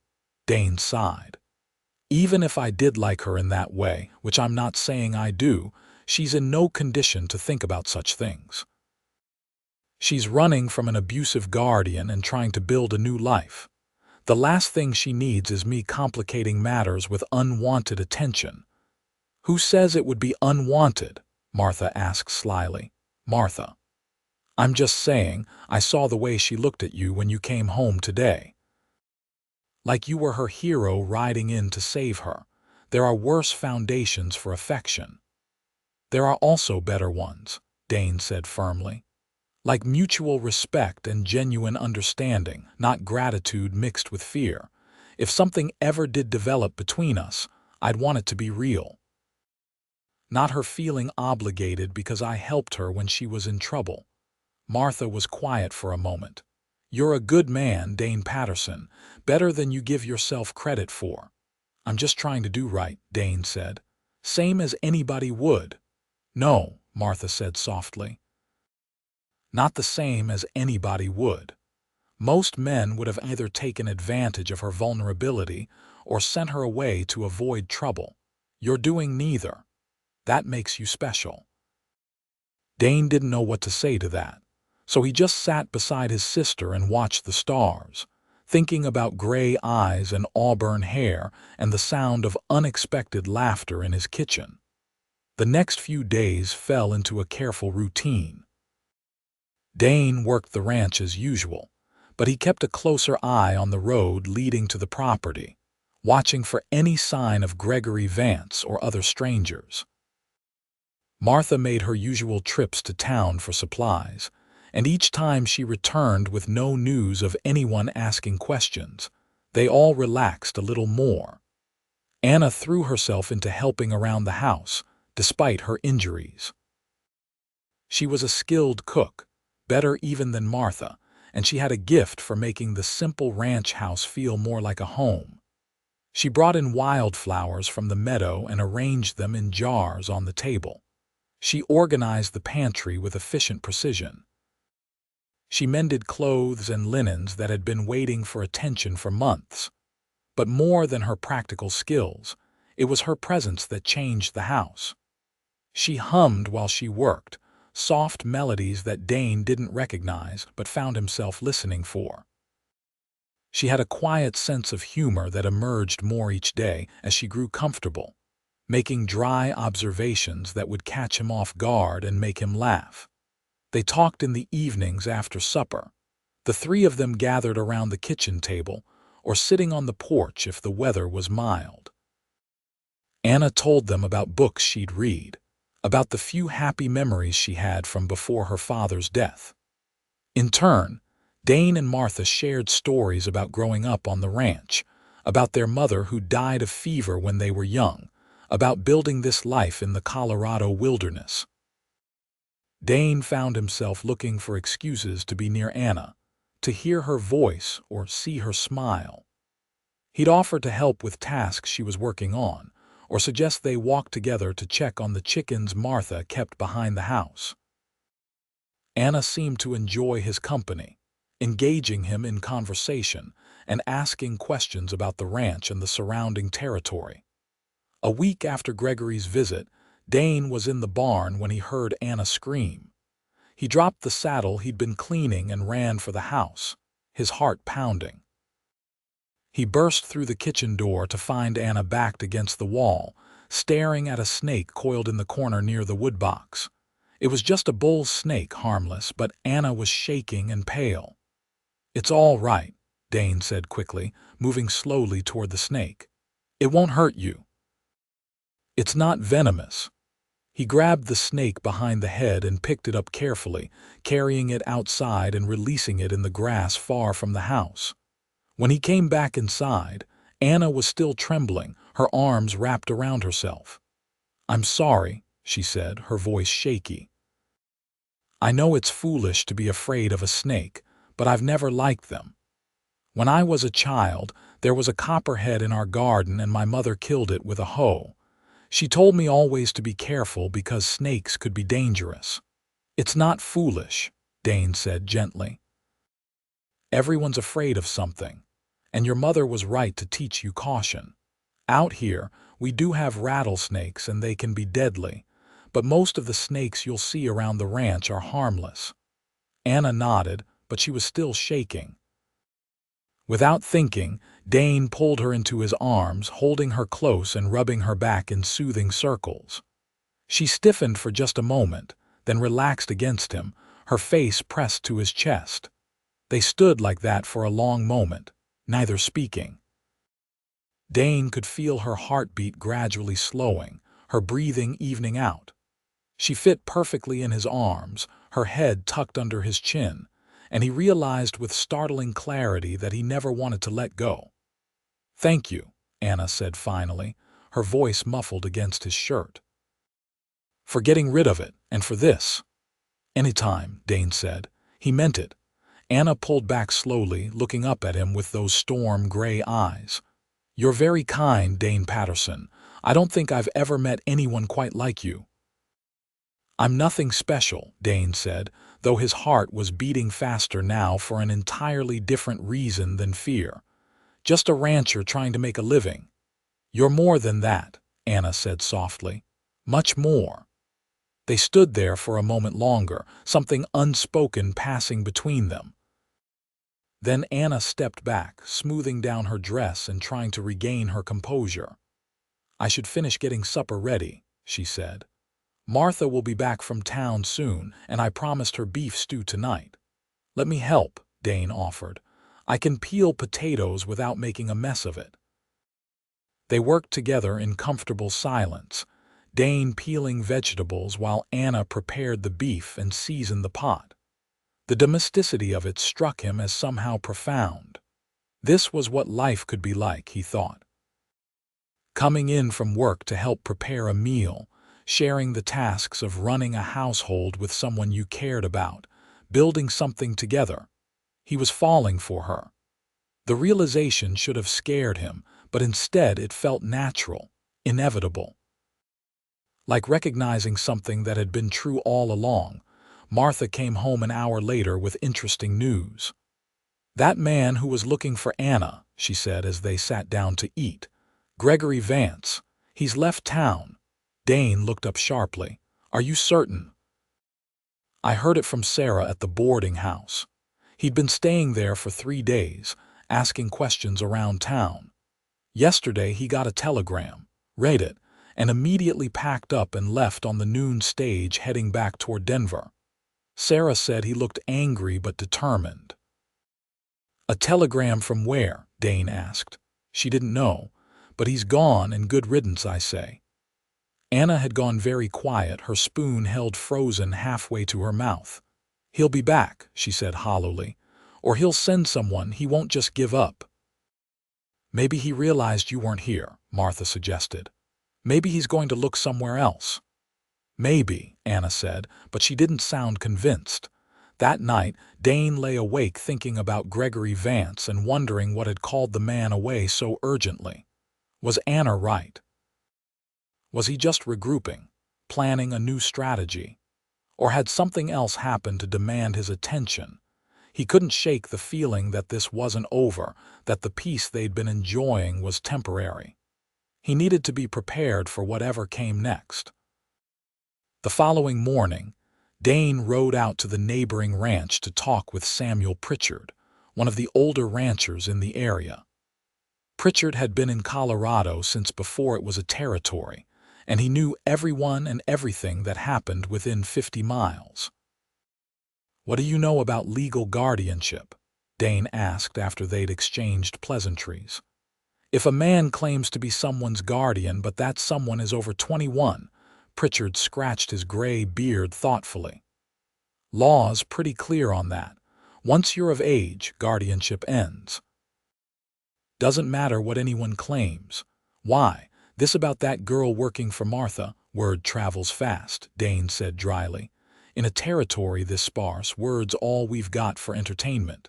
Dane sighed. Even if I did like her in that way, which I'm not saying I do, she's in no condition to think about such things. She's running from an abusive guardian and trying to build a new life. The last thing she needs is me complicating matters with unwanted attention. Who says it would be unwanted? Martha asked slyly. Martha. I'm just saying, I saw the way she looked at you when you came home today. Like you were her hero riding in to save her. There are worse foundations for affection. There are also better ones, Dane said firmly. Like mutual respect and genuine understanding, not gratitude mixed with fear. If something ever did develop between us, I'd want it to be real. Not her feeling obligated because I helped her when she was in trouble. Martha was quiet for a moment. You're a good man, Dane Patterson, better than you give yourself credit for. I'm just trying to do right, Dane said. Same as anybody would. No, Martha said softly. Not the same as anybody would. Most men would have either taken advantage of her vulnerability or sent her away to avoid trouble. You're doing neither. That makes you special. Dane didn't know what to say to that. So he just sat beside his sister and watched the stars, thinking about gray eyes and auburn hair and the sound of unexpected laughter in his kitchen. The next few days fell into a careful routine. Dane worked the ranch as usual, but he kept a closer eye on the road leading to the property, watching for any sign of Gregory Vance or other strangers. Martha made her usual trips to town for supplies, and each time she returned with no news of anyone asking questions, they all relaxed a little more. Anna threw herself into helping around the house, despite her injuries. She was a skilled cook, better even than Martha, and she had a gift for making the simple ranch house feel more like a home. She brought in wildflowers from the meadow and arranged them in jars on the table. She organized the pantry with efficient precision. She mended clothes and linens that had been waiting for attention for months. But more than her practical skills, it was her presence that changed the house. She hummed while she worked, soft melodies that Dane didn't recognize but found himself listening for. She had a quiet sense of humor that emerged more each day as she grew comfortable, making dry observations that would catch him off guard and make him laugh. They talked in the evenings after supper. The three of them gathered around the kitchen table or sitting on the porch if the weather was mild. Anna told them about books she'd read, about the few happy memories she had from before her father's death. In turn, Dane and Martha shared stories about growing up on the ranch, about their mother who died of fever when they were young, about building this life in the Colorado wilderness. Dane found himself looking for excuses to be near Anna, to hear her voice or see her smile. He'd offer to help with tasks she was working on, or suggest they walk together to check on the chickens Martha kept behind the house. Anna seemed to enjoy his company, engaging him in conversation and asking questions about the ranch and the surrounding territory. A week after Gregory's visit, Dane was in the barn when he heard Anna scream. He dropped the saddle he'd been cleaning and ran for the house, his heart pounding. He burst through the kitchen door to find Anna backed against the wall, staring at a snake coiled in the corner near the woodbox. It was just a bull snake, harmless, but Anna was shaking and pale. "It's all right," Dane said quickly, moving slowly toward the snake. "It won't hurt you. It's not venomous." He grabbed the snake behind the head and picked it up carefully, carrying it outside and releasing it in the grass far from the house. When he came back inside, Anna was still trembling, her arms wrapped around herself. "I'm sorry," she said, her voice shaky. "I know it's foolish to be afraid of a snake, but I've never liked them. When I was a child, there was a copperhead in our garden and my mother killed it with a hoe. She told me always to be careful because snakes could be dangerous." "It's not foolish," Dane said gently. "Everyone's afraid of something, and your mother was right to teach you caution. Out here, we do have rattlesnakes and they can be deadly, but most of the snakes you'll see around the ranch are harmless." Anna nodded, but she was still shaking. Without thinking, Dane pulled her into his arms, holding her close and rubbing her back in soothing circles. She stiffened for just a moment, then relaxed against him, her face pressed to his chest. They stood like that for a long moment, neither speaking. Dane could feel her heartbeat gradually slowing, her breathing evening out. She fit perfectly in his arms, her head tucked under his chin, and he realized with startling clarity that he never wanted to let go. "Thank you," Anna said finally, her voice muffled against his shirt. "For getting rid of it, and for this." "Anytime," Dane said. He meant it. Anna pulled back slowly, looking up at him with those storm-gray eyes. "You're very kind, Dane Patterson. I don't think I've ever met anyone quite like you." "I'm nothing special," Dane said, though his heart was beating faster now for an entirely different reason than fear. "Just a rancher trying to make a living." "You're more than that," Anna said softly. "Much more." They stood there for a moment longer, something unspoken passing between them. Then Anna stepped back, smoothing down her dress and trying to regain her composure. "I should finish getting supper ready," she said. "Martha will be back from town soon, and I promised her beef stew tonight." "Let me help," Dane offered. "I can peel potatoes without making a mess of it." They worked together in comfortable silence, Dane peeling vegetables while Anna prepared the beef and seasoned the pot. The domesticity of it struck him as somehow profound. This was what life could be like, he thought. Coming in from work to help prepare a meal, sharing the tasks of running a household with someone you cared about, building something together. He was falling for her. The realization should have scared him, but instead it felt natural, inevitable. Like recognizing something that had been true all along, Martha came home an hour later with interesting news. "That man who was looking for Anna," she said as they sat down to eat. "Gregory Vance. He's left town." Dane looked up sharply. "Are you certain?" "I heard it from Sarah at the boarding house. He'd been staying there for 3 days, asking questions around town. Yesterday he got a telegram, read it, and immediately packed up and left on the noon stage heading back toward Denver. Sarah said he looked angry but determined." "A telegram from where?" Dane asked. She didn't know. "But he's gone, and good riddance, I say." Anna had gone very quiet, her spoon held frozen halfway to her mouth. "He'll be back," she said hollowly. "Or he'll send someone, he won't just give up." "Maybe he realized you weren't here," Martha suggested. "Maybe he's going to look somewhere else." "Maybe," Anna said, but she didn't sound convinced. That night, Dane lay awake thinking about Gregory Vance and wondering what had called the man away so urgently. Was Anna right? Was he just regrouping, planning a new strategy? Or had something else happened to demand his attention? He couldn't shake the feeling that this wasn't over, that the peace they'd been enjoying was temporary. He needed to be prepared for whatever came next. The following morning, Dane rode out to the neighboring ranch to talk with Samuel Pritchard, one of the older ranchers in the area. Pritchard had been in Colorado since before it was a territory, and he knew everyone and everything that happened within 50 miles. "What do you know about legal guardianship?" Dane asked after they'd exchanged pleasantries. "If a man claims to be someone's guardian but that someone is over 21, Pritchard scratched his gray beard thoughtfully. "Law's pretty clear on that. Once you're of age, guardianship ends." "Doesn't matter what anyone claims. Why, this about that girl working for Martha, word travels fast," Dane said dryly. "In a territory this sparse, word's all we've got for entertainment."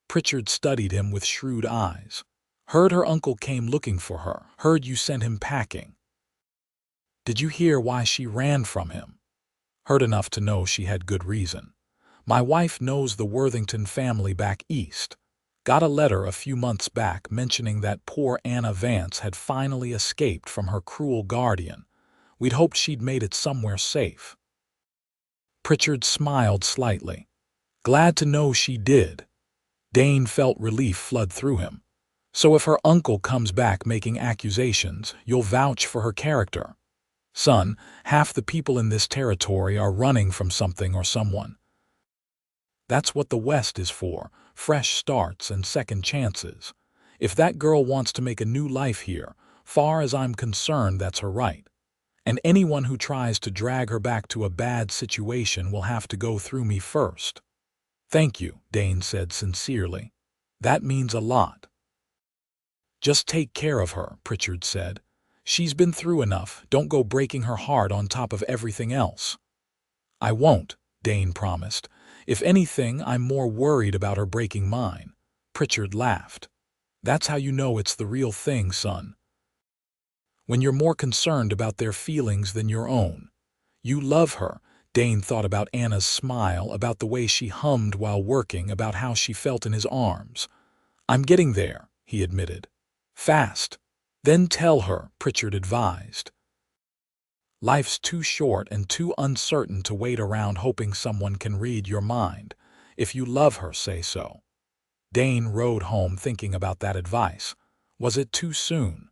Pritchard studied him with shrewd eyes. "Heard her uncle came looking for her. Heard you sent him packing." "Did you hear why she ran from him?" "Heard enough to know she had good reason. My wife knows the Worthington family back east. Got a letter a few months back mentioning that poor Anna Vance had finally escaped from her cruel guardian. We'd hoped she'd made it somewhere safe." Pritchard smiled slightly. "Glad to know she did." Dane felt relief flood through him. "So if her uncle comes back making accusations, you'll vouch for her character?" "Son, half the people in this territory are running from something or someone. That's what the West is for, fresh starts and second chances. If that girl wants to make a new life here, far as I'm concerned, that's her right. And anyone who tries to drag her back to a bad situation will have to go through me first." "Thank you," Dane said sincerely. "That means a lot." "Just take care of her," Pritchard said. "She's been through enough, don't go breaking her heart on top of everything else." "I won't," Dane promised. "If anything, I'm more worried about her breaking mine." Pritchard laughed. "That's how you know it's the real thing, son. When you're more concerned about their feelings than your own. You love her." Dane thought about Anna's smile, about the way she hummed while working, about how she felt in his arms. "I'm getting there," he admitted. "Fast. Then tell her," Pritchard advised. Life's too short and too uncertain to wait around hoping someone can read your mind. If you love her, say so. Dane rode home thinking about that advice. Was it too soon?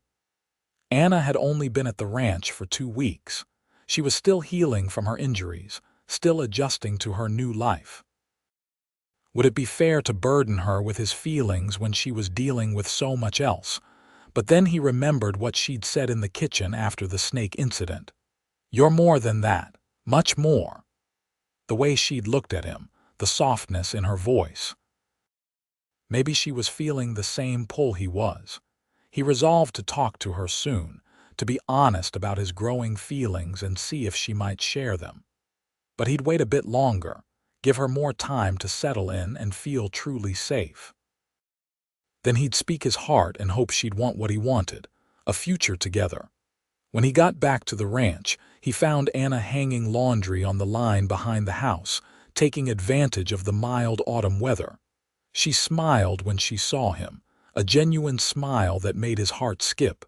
Anna had only been at the ranch for 2 weeks. She was still healing from her injuries, still adjusting to her new life. Would it be fair to burden her with his feelings when she was dealing with so much else? But then he remembered what she'd said in the kitchen after the snake incident. "You're more than that, much more." The way she'd looked at him, the softness in her voice. Maybe she was feeling the same pull he was. He resolved to talk to her soon, to be honest about his growing feelings and see if she might share them. But he'd wait a bit longer, give her more time to settle in and feel truly safe. Then he'd speak his heart and hope she'd want what he wanted, a future together. When he got back to the ranch, he found Anna hanging laundry on the line behind the house, taking advantage of the mild autumn weather. She smiled when she saw him, a genuine smile that made his heart skip.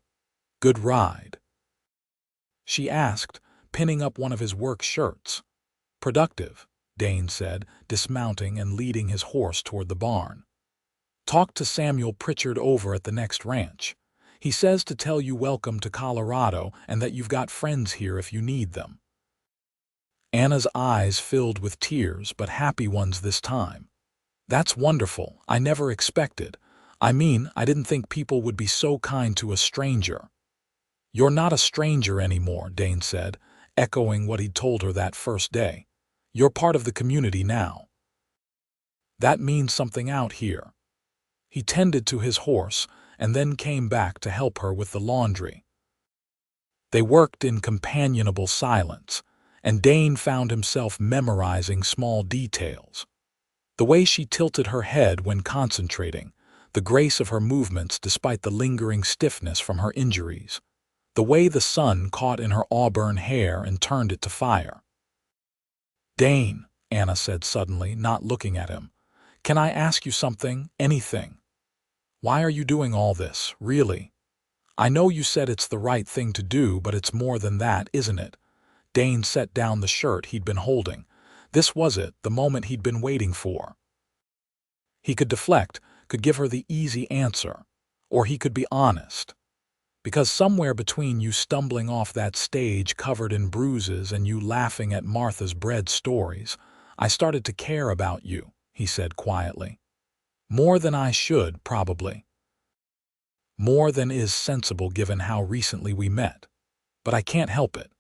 "Good ride?" she asked, pinning up one of his work shirts. "Productive," Dane said, dismounting and leading his horse toward the barn. "Talked to Samuel Pritchard over at the next ranch. He says to tell you welcome to Colorado and that you've got friends here if you need them." Anna's eyes filled with tears, but happy ones this time. "That's wonderful. I never expected. I didn't think people would be so kind to a stranger." "You're not a stranger anymore," Dane said, echoing what he'd told her that first day. "You're part of the community now. That means something out here." He tended to his horse and then came back to help her with the laundry. They worked in companionable silence, and Dane found himself memorizing small details. The way she tilted her head when concentrating, the grace of her movements despite the lingering stiffness from her injuries, the way the sun caught in her auburn hair and turned it to fire. "Dane," Anna said suddenly, not looking at him, "can I ask you something, anything? Why are you doing all this, really? I know you said it's the right thing to do, but it's more than that, isn't it?" Dane set down the shirt he'd been holding. This was it, the moment he'd been waiting for. He could deflect, could give her the easy answer, or he could be honest. "Because somewhere between you stumbling off that stage covered in bruises and you laughing at Martha's bread stories, I started to care about you," he said quietly. "More than I should, probably. More than is sensible given how recently we met. But I can't help it.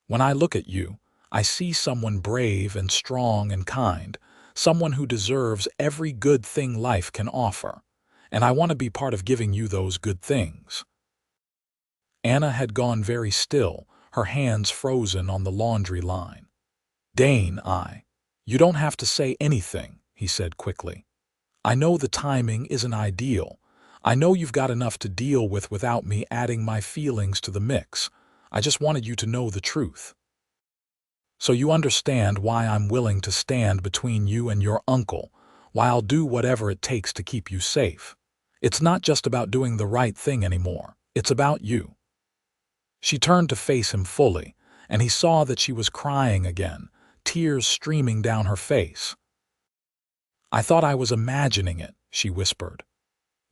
When I look at you, I see someone brave and strong and kind, someone who deserves every good thing life can offer, and I want to be part of giving you those good things." Anna had gone very still, her hands frozen on the laundry line. "Dane, you don't have to say anything," he said quickly. "I know the timing isn't ideal. I know you've got enough to deal with without me adding my feelings to the mix. I just wanted you to know the truth. So you understand why I'm willing to stand between you and your uncle, why I'll do whatever it takes to keep you safe. It's not just about doing the right thing anymore. It's about you." She turned to face him fully, and he saw that she was crying again, tears streaming down her face. "I thought I was imagining it," she whispered.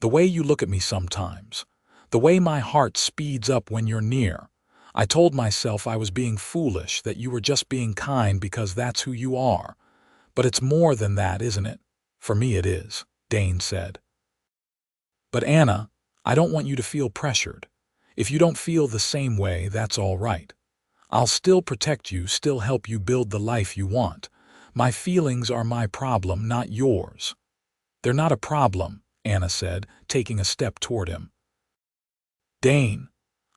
"The way you look at me sometimes, the way my heart speeds up when you're near. I told myself I was being foolish, that you were just being kind because that's who you are. But it's more than that, isn't it? For me it is," Dane said. "But Anna, I don't want you to feel pressured. If you don't feel the same way, that's all right. I'll still protect you, still help you build the life you want. My feelings are my problem, not yours." "They're not a problem," Anna said, taking a step toward him. "Dane,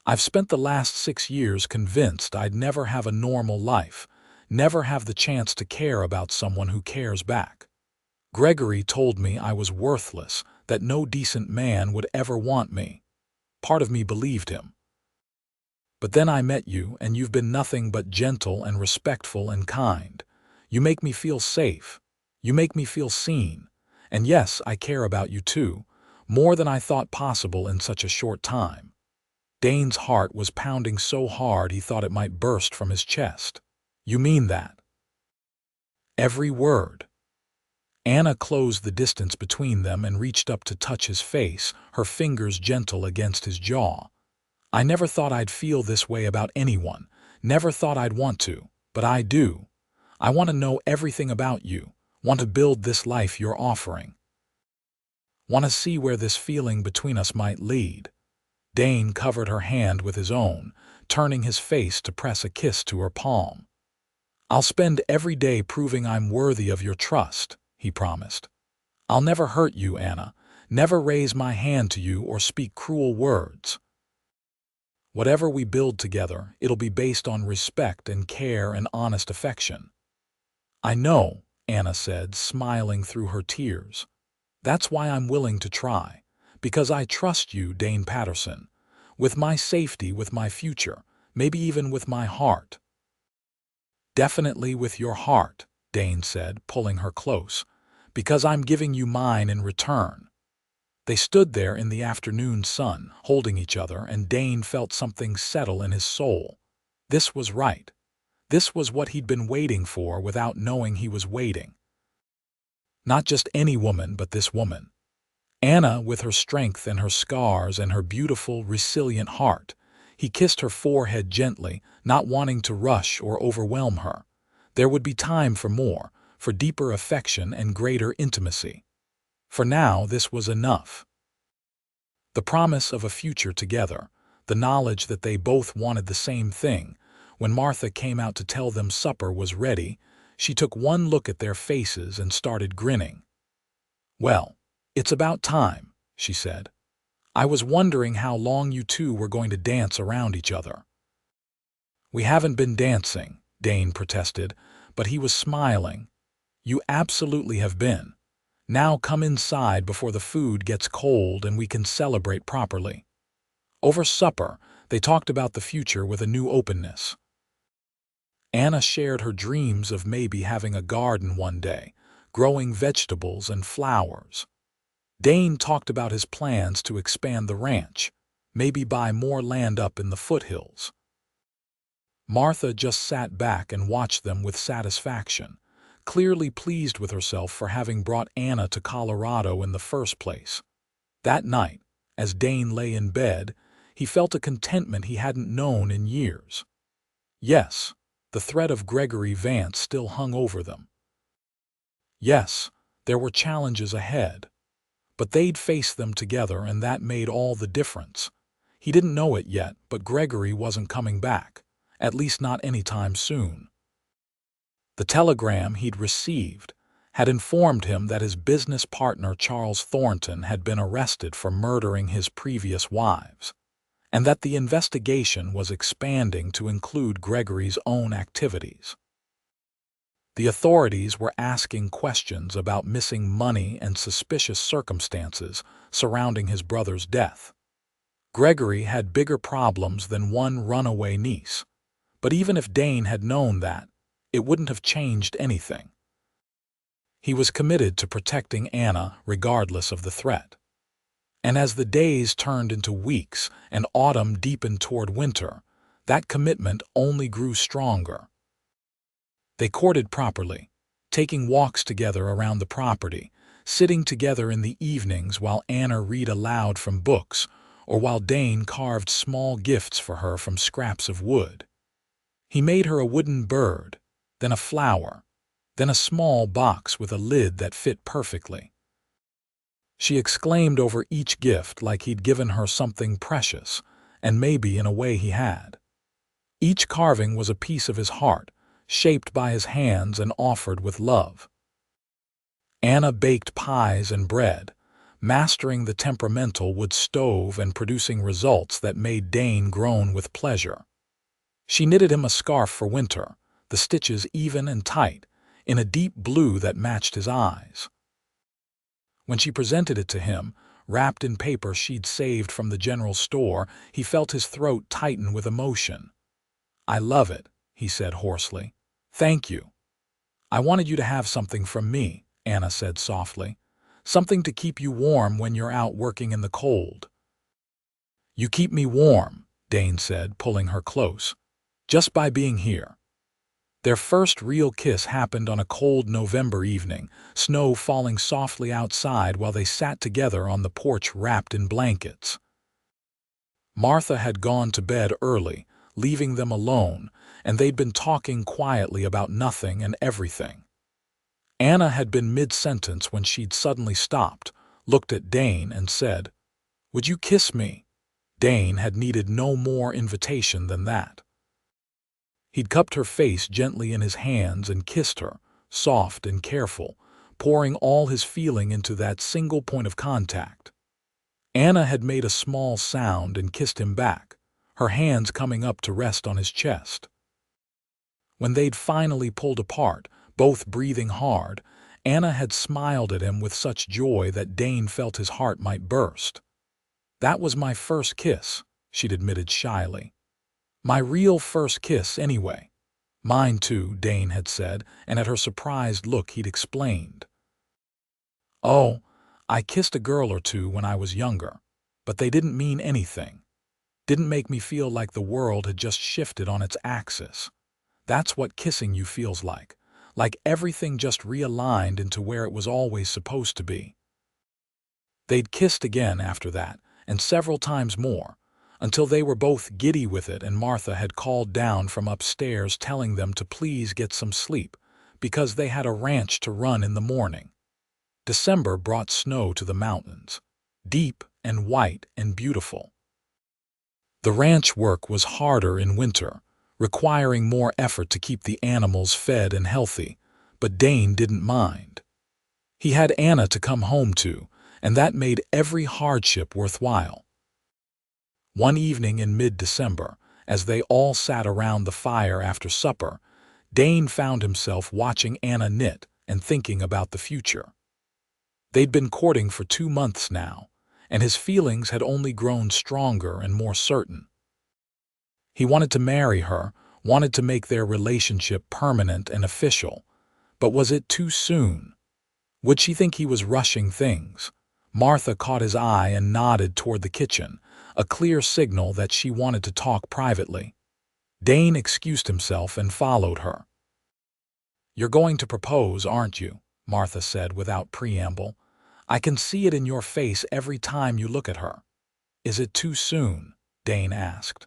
I've spent the last 6 years convinced I'd never have a normal life, never have the chance to care about someone who cares back. Gregory told me I was worthless, that no decent man would ever want me. Part of me believed him. But then I met you, and you've been nothing but gentle and respectful and kind. You make me feel safe. You make me feel seen. And yes, I care about you too, more than I thought possible in such a short time." Dane's heart was pounding so hard he thought it might burst from his chest. "You mean that?" "Every word." Anna closed the distance between them and reached up to touch his face, her fingers gentle against his jaw. "I never thought I'd feel this way about anyone, never thought I'd want to, but I do. I want to know everything about you, want to build this life you're offering. Want to see where this feeling between us might lead." Dane covered her hand with his own, turning his face to press a kiss to her palm. "I'll spend every day proving I'm worthy of your trust," he promised. "I'll never hurt you, Anna, never raise my hand to you or speak cruel words. Whatever we build together, it'll be based on respect and care and honest affection." "I know," Anna said, smiling through her tears. "That's why I'm willing to try, because I trust you, Dane Patterson, with my safety, with my future, maybe even with my heart." "Definitely with your heart," Dane said, pulling her close, "because I'm giving you mine in return." They stood there in the afternoon sun, holding each other, and Dane felt something settle in his soul. This was right. This was what he'd been waiting for without knowing he was waiting. Not just any woman, but this woman. Anna, with her strength and her scars and her beautiful, resilient heart. He kissed her forehead gently, not wanting to rush or overwhelm her. There would be time for more, for deeper affection and greater intimacy. For now, this was enough. The promise of a future together, the knowledge that they both wanted the same thing. When Martha came out to tell them supper was ready, she took one look at their faces and started grinning. "Well, it's about time," she said. "I was wondering how long you two were going to dance around each other." "We haven't been dancing," Dane protested, but he was smiling. "You absolutely have been. Now come inside before the food gets cold and we can celebrate properly." Over supper, they talked about the future with a new openness. Anna shared her dreams of maybe having a garden one day, growing vegetables and flowers. Dane talked about his plans to expand the ranch, maybe buy more land up in the foothills. Martha just sat back and watched them with satisfaction, clearly pleased with herself for having brought Anna to Colorado in the first place. That night, as Dane lay in bed, he felt a contentment he hadn't known in years. Yes, the threat of Gregory Vance still hung over them. Yes, there were challenges ahead. But they'd face them together, and that made all the difference. He didn't know it yet, but Gregory wasn't coming back, at least not anytime soon. The telegram he'd received had informed him that his business partner Charles Thornton had been arrested for murdering his previous wives, and that the investigation was expanding to include Gregory's own activities. The authorities were asking questions about missing money and suspicious circumstances surrounding his brother's death. Gregory had bigger problems than one runaway niece, but even if Dane had known that, it wouldn't have changed anything. He was committed to protecting Anna regardless of the threat. And as the days turned into weeks and autumn deepened toward winter, that commitment only grew stronger. They courted properly, taking walks together around the property, sitting together in the evenings while Anna read aloud from books or while Dane carved small gifts for her from scraps of wood. He made her a wooden bird, then a flower, then a small box with a lid that fit perfectly. She exclaimed over each gift like he'd given her something precious, and maybe in a way he had. Each carving was a piece of his heart, shaped by his hands and offered with love. Anna baked pies and bread, mastering the temperamental wood stove and producing results that made Dane groan with pleasure. She knitted him a scarf for winter, the stitches even and tight, in a deep blue that matched his eyes. When she presented it to him, wrapped in paper she'd saved from the general store, he felt his throat tighten with emotion. "I love it," he said hoarsely. "Thank you." "I wanted you to have something from me," Anna said softly. "Something to keep you warm when you're out working in the cold." "You keep me warm," Dane said, pulling her close. "Just by being here." Their first real kiss happened on a cold November evening, snow falling softly outside while they sat together on the porch wrapped in blankets. Martha had gone to bed early, leaving them alone, and they'd been talking quietly about nothing and everything. Anna had been mid-sentence when she'd suddenly stopped, looked at Dane, and said, "Would you kiss me?" Dane had needed no more invitation than that. He'd cupped her face gently in his hands and kissed her, soft and careful, pouring all his feeling into that single point of contact. Anna had made a small sound and kissed him back, her hands coming up to rest on his chest. When they'd finally pulled apart, both breathing hard, Anna had smiled at him with such joy that Dane felt his heart might burst. "That was my first kiss," she'd admitted shyly. "My real first kiss, anyway." "Mine too," Dane had said, and at her surprised look he'd explained. "Oh, I kissed a girl or two when I was younger, but they didn't mean anything. Didn't make me feel like the world had just shifted on its axis. That's what kissing you feels like everything just realigned into where it was always supposed to be." They'd kissed again after that, and several times more, until they were both giddy with it and Martha had called down from upstairs telling them to please get some sleep because they had a ranch to run in the morning. December brought snow to the mountains, deep and white and beautiful. The ranch work was harder in winter, requiring more effort to keep the animals fed and healthy, but Dane didn't mind. He had Anna to come home to, and that made every hardship worthwhile. One evening in mid-December, as they all sat around the fire after supper, Dane found himself watching Anna knit and thinking about the future. They'd been courting for 2 months now, and his feelings had only grown stronger and more certain. He wanted to marry her, wanted to make their relationship permanent and official, but was it too soon? Would she think he was rushing things? Martha caught his eye and nodded toward the kitchen, a clear signal that she wanted to talk privately. Dane excused himself and followed her. "You're going to propose, aren't you?" Martha said without preamble. "I can see it in your face every time you look at her." "Is it too soon?" Dane asked.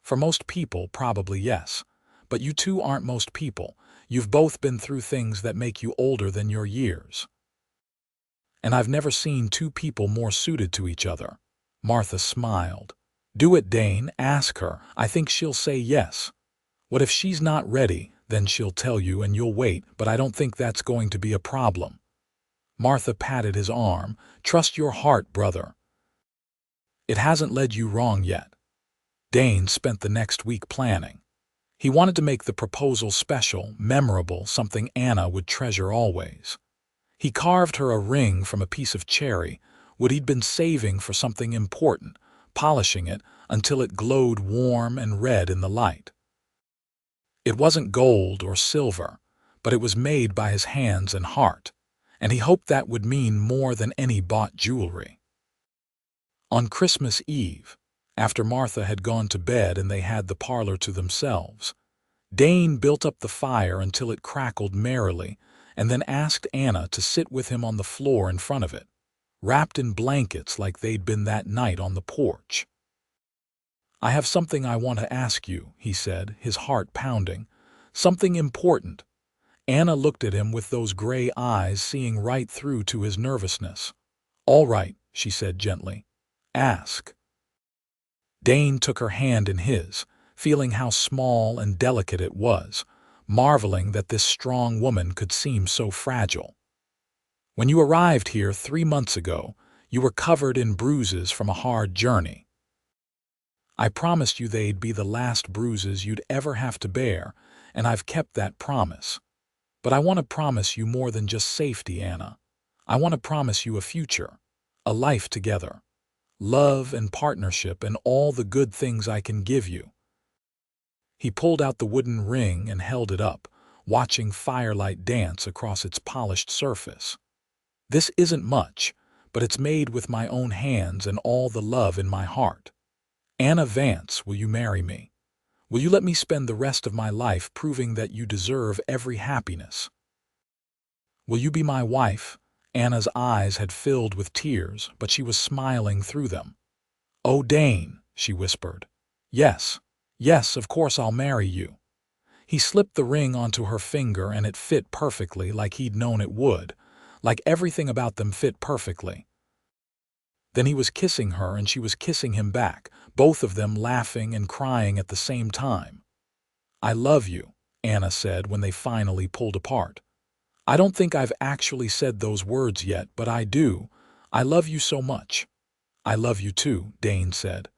"For most people, probably yes. But you two aren't most people. You've both been through things that make you older than your years. And I've never seen two people more suited to each other." Martha smiled. "Do it, Dane. Ask her. I think she'll say yes. What if she's not ready? Then she'll tell you and you'll wait, but I don't think that's going to be a problem." Martha patted his arm. "Trust your heart, brother. It hasn't led you wrong yet." Dane spent the next week planning. He wanted to make the proposal special, memorable, something Anna would treasure always. He carved her a ring from a piece of cherry, what he'd been saving for something important, polishing it until it glowed warm and red in the light. It wasn't gold or silver, but it was made by his hands and heart, and he hoped that would mean more than any bought jewelry. On Christmas Eve, after Martha had gone to bed and they had the parlor to themselves, Dane built up the fire until it crackled merrily and then asked Anna to sit with him on the floor in front of it, wrapped in blankets like they'd been that night on the porch. "I have something I want to ask you," he said, his heart pounding. "Something important." Anna looked at him with those gray eyes seeing right through to his nervousness. "All right," she said gently. "Ask." Dane took her hand in his, feeling how small and delicate it was, marveling that this strong woman could seem so fragile. "When you arrived here 3 months ago, you were covered in bruises from a hard journey. I promised you they'd be the last bruises you'd ever have to bear, and I've kept that promise. But I want to promise you more than just safety, Anna. I want to promise you a future, a life together, love and partnership and all the good things I can give you." He pulled out the wooden ring and held it up, watching firelight dance across its polished surface. "This isn't much, but it's made with my own hands and all the love in my heart. Anna Vance, will you marry me? Will you let me spend the rest of my life proving that you deserve every happiness? Will you be my wife? Anna's eyes had filled with tears, but she was smiling through them. Oh, Dane, she whispered. Yes, yes, of course I'll marry you. He slipped the ring onto her finger and it fit perfectly like he'd known it would, like everything about them fit perfectly. Then he was kissing her and she was kissing him back, both of them laughing and crying at the same time. I love you, Anna said when they finally pulled apart. I don't think I've actually said those words yet, but I do. I love you so much. I love you too, Dane said.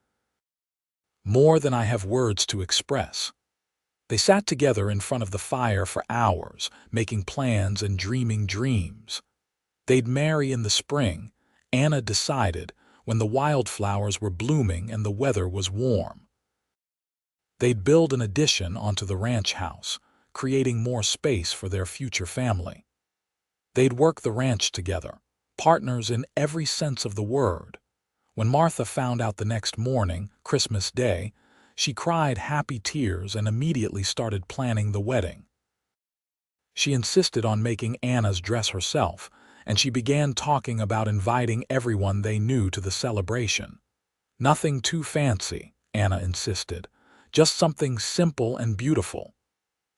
More than I have words to express. They sat together in front of the fire for hours, making plans and dreaming dreams. They'd marry in the spring, Anna decided, when the wildflowers were blooming and the weather was warm. They'd build an addition onto the ranch house, creating more space for their future family. They'd work the ranch together, partners in every sense of the word. When Martha found out the next morning, Christmas Day, she cried happy tears and immediately started planning the wedding. She insisted on making Anna's dress herself, and she began talking about inviting everyone they knew to the celebration. Nothing too fancy, Anna insisted, just something simple and beautiful.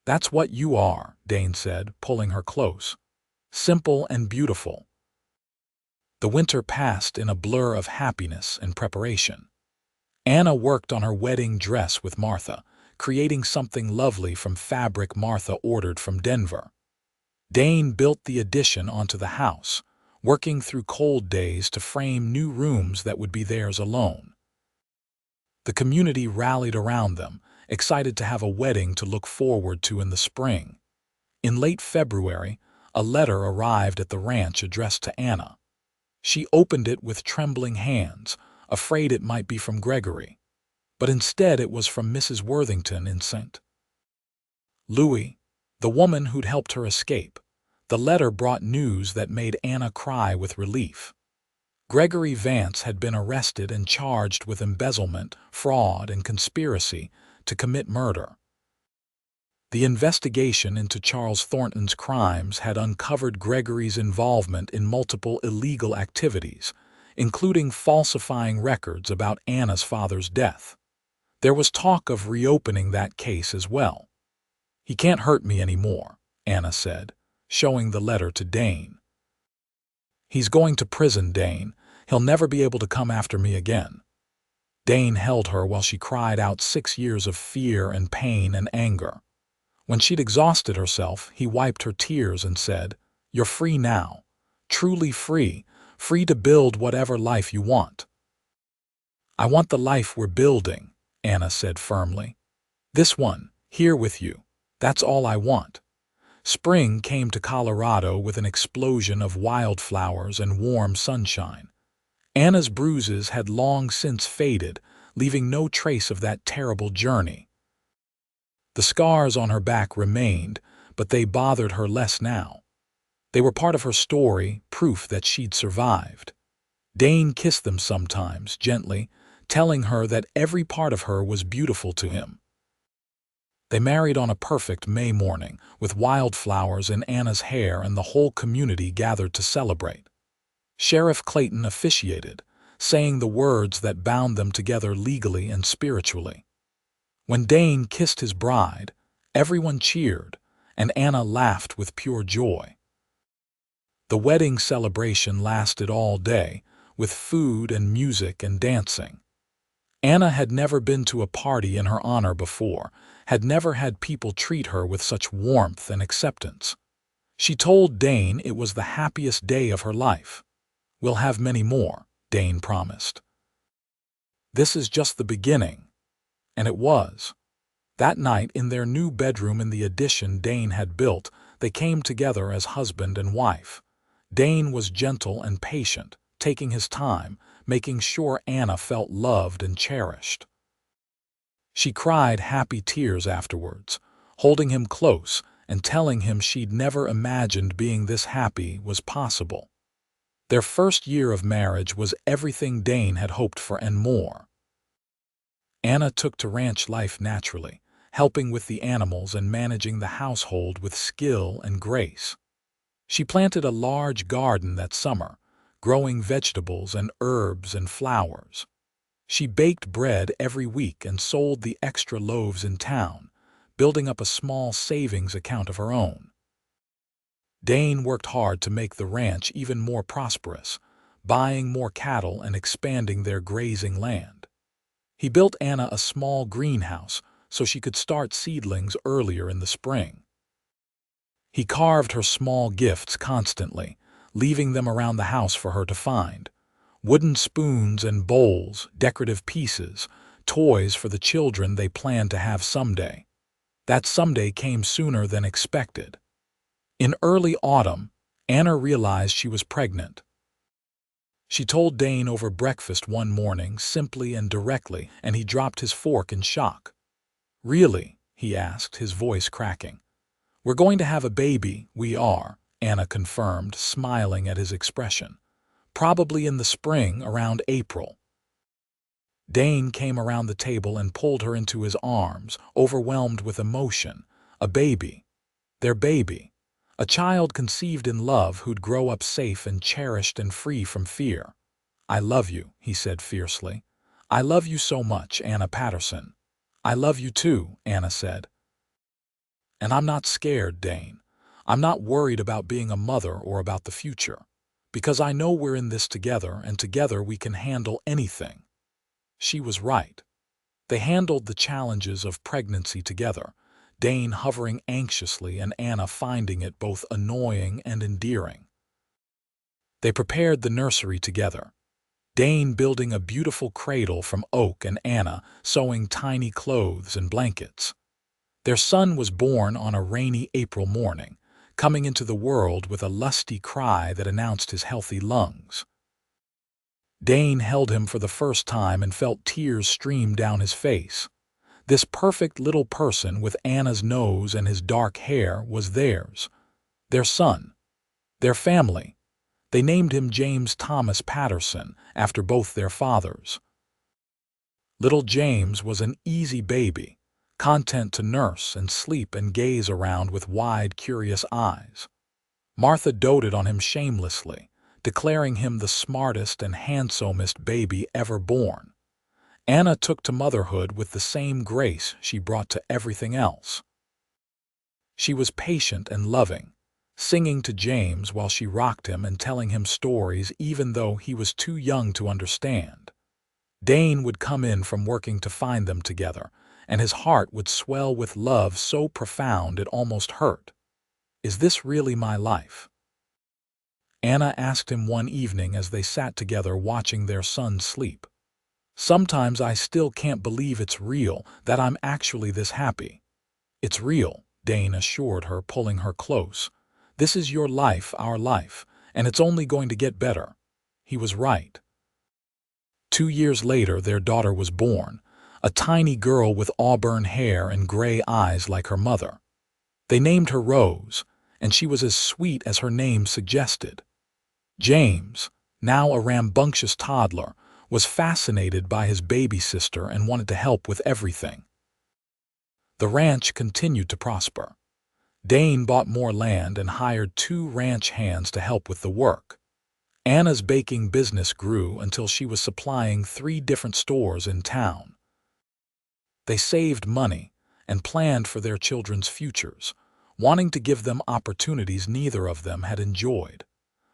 That's what you are, Dane said, pulling her close. Simple and beautiful. The winter passed in a blur of happiness and preparation. Anna worked on her wedding dress with Martha, creating something lovely from fabric Martha ordered from Denver. Dane built the addition onto the house, working through cold days to frame new rooms that would be theirs alone. The community rallied around them, excited to have a wedding to look forward to in the spring. In late February, a letter arrived at the ranch addressed to Anna. She opened it with trembling hands, afraid it might be from Gregory. But instead it was from Mrs. Worthington in St. Louis, the woman who'd helped her escape. The letter brought news that made Anna cry with relief. Gregory Vance had been arrested and charged with embezzlement, fraud, and conspiracy to commit murder. The investigation into Charles Thornton's crimes had uncovered Gregory's involvement in multiple illegal activities, including falsifying records about Anna's father's death. There was talk of reopening that case as well. He can't hurt me anymore, Anna said, showing the letter to Dane. He's going to prison, Dane. He'll never be able to come after me again. Dane held her while she cried out 6 years of fear and pain and anger. When she'd exhausted herself, he wiped her tears and said, You're free now. Truly free. Free to build whatever life you want. I want the life we're building, Anna said firmly. This one, here with you. That's all I want. Spring came to Colorado with an explosion of wildflowers and warm sunshine. Anna's bruises had long since faded, leaving no trace of that terrible journey. The scars on her back remained, but they bothered her less now. They were part of her story, proof that she'd survived. Dane kissed them sometimes, gently, telling her that every part of her was beautiful to him. They married on a perfect May morning, with wildflowers in Anna's hair, and the whole community gathered to celebrate. Sheriff Clayton officiated, saying the words that bound them together legally and spiritually. When Dane kissed his bride, everyone cheered, and Anna laughed with pure joy. The wedding celebration lasted all day, with food and music and dancing. Anna had never been to a party in her honor before, had never had people treat her with such warmth and acceptance. She told Dane it was the happiest day of her life. We'll have many more, Dane promised. This is just the beginning. And it was. That night, in their new bedroom in the addition Dane had built, they came together as husband and wife. Dane was gentle and patient, taking his time, making sure Anna felt loved and cherished. She cried happy tears afterwards, holding him close and telling him she'd never imagined being this happy was possible. Their first year of marriage was everything Dane had hoped for and more. Anna took to ranch life naturally, helping with the animals and managing the household with skill and grace. She planted a large garden that summer, growing vegetables and herbs and flowers. She baked bread every week and sold the extra loaves in town, building up a small savings account of her own. Dane worked hard to make the ranch even more prosperous, buying more cattle and expanding their grazing land. He built Anna a small greenhouse so she could start seedlings earlier in the spring. He carved her small gifts constantly, leaving them around the house for her to find. Wooden spoons and bowls, decorative pieces, toys for the children they planned to have someday. That someday came sooner than expected. In early autumn, Anna realized she was pregnant. She told Dane over breakfast one morning, simply and directly, and he dropped his fork in shock. "Really?" he asked, his voice cracking. "We're going to have a baby, we are," Anna confirmed, smiling at his expression. "Probably in the spring, around April." Dane came around the table and pulled her into his arms, overwhelmed with emotion. A baby. Their baby. A child conceived in love who'd grow up safe and cherished and free from fear. "I love you," he said fiercely. "I love you so much, Anna Patterson." "I love you too," Anna said. "And I'm not scared, Dane. I'm not worried about being a mother or about the future. Because I know we're in this together, and together we can handle anything." She was right. They handled the challenges of pregnancy together, Dane hovering anxiously and Anna finding it both annoying and endearing. They prepared the nursery together, Dane building a beautiful cradle from oak and Anna sewing tiny clothes and blankets. Their son was born on a rainy April morning, coming into the world with a lusty cry that announced his healthy lungs. Dane held him for the first time and felt tears stream down his face. This perfect little person with Anna's nose and his dark hair was theirs, their son, their family. They named him James Thomas Patterson after both their fathers. Little James was an easy baby, content to nurse and sleep and gaze around with wide, curious eyes. Martha doted on him shamelessly, declaring him the smartest and handsomest baby ever born. Anna took to motherhood with the same grace she brought to everything else. She was patient and loving, singing to James while she rocked him and telling him stories even though he was too young to understand. Dane would come in from working to find them together, and his heart would swell with love so profound it almost hurt. "Is this really my life?" Anna asked him one evening as they sat together watching their son sleep. "Sometimes I still can't believe it's real, that I'm actually this happy." "It's real," Dane assured her, pulling her close. "This is your life, our life, and it's only going to get better." He was right. 2 years later, their daughter was born, a tiny girl with auburn hair and gray eyes like her mother. They named her Rose, and she was as sweet as her name suggested. James, now a rambunctious toddler, was fascinated by his baby sister and wanted to help with everything. The ranch continued to prosper. Dane bought more land and hired 2 ranch hands to help with the work. Anna's baking business grew until she was supplying 3 different stores in town. They saved money and planned for their children's futures, wanting to give them opportunities neither of them had enjoyed.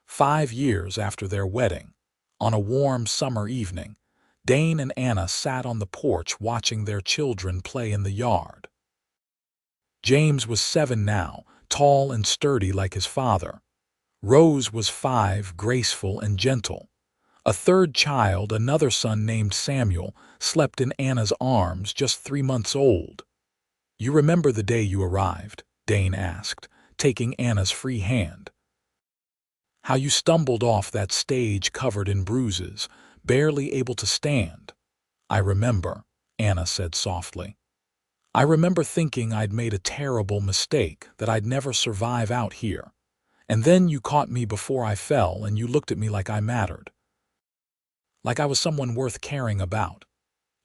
5 years after their wedding, on a warm summer evening, Dane and Anna sat on the porch watching their children play in the yard. James was 7 now, tall and sturdy like his father. Rose was 5, graceful and gentle. A third child, another son named Samuel, slept in Anna's arms, just 3 months old. "You remember the day you arrived?" Dane asked, taking Anna's free hand. "How you stumbled off that stage covered in bruises, barely able to stand." "I remember," Anna said softly. "I remember thinking I'd made a terrible mistake, that I'd never survive out here. And then you caught me before I fell and you looked at me like I mattered. Like I was someone worth caring about."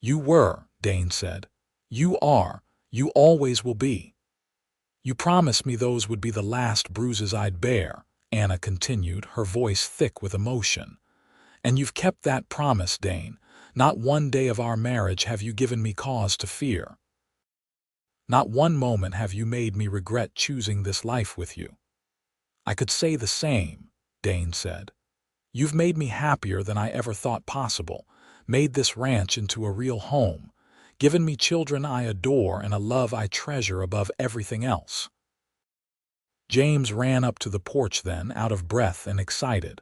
"You were," Dane said. You are. You always will be. You promised me those would be the last bruises I'd bear, Anna continued, her voice thick with emotion. And you've kept that promise, Dane. Not one day of our marriage have you given me cause to fear. Not one moment have you made me regret choosing this life with you. I could say the same, Dane said. You've made me happier than I ever thought possible, made this ranch into a real home, given me children I adore and a love I treasure above everything else. James ran up to the porch then, out of breath and excited.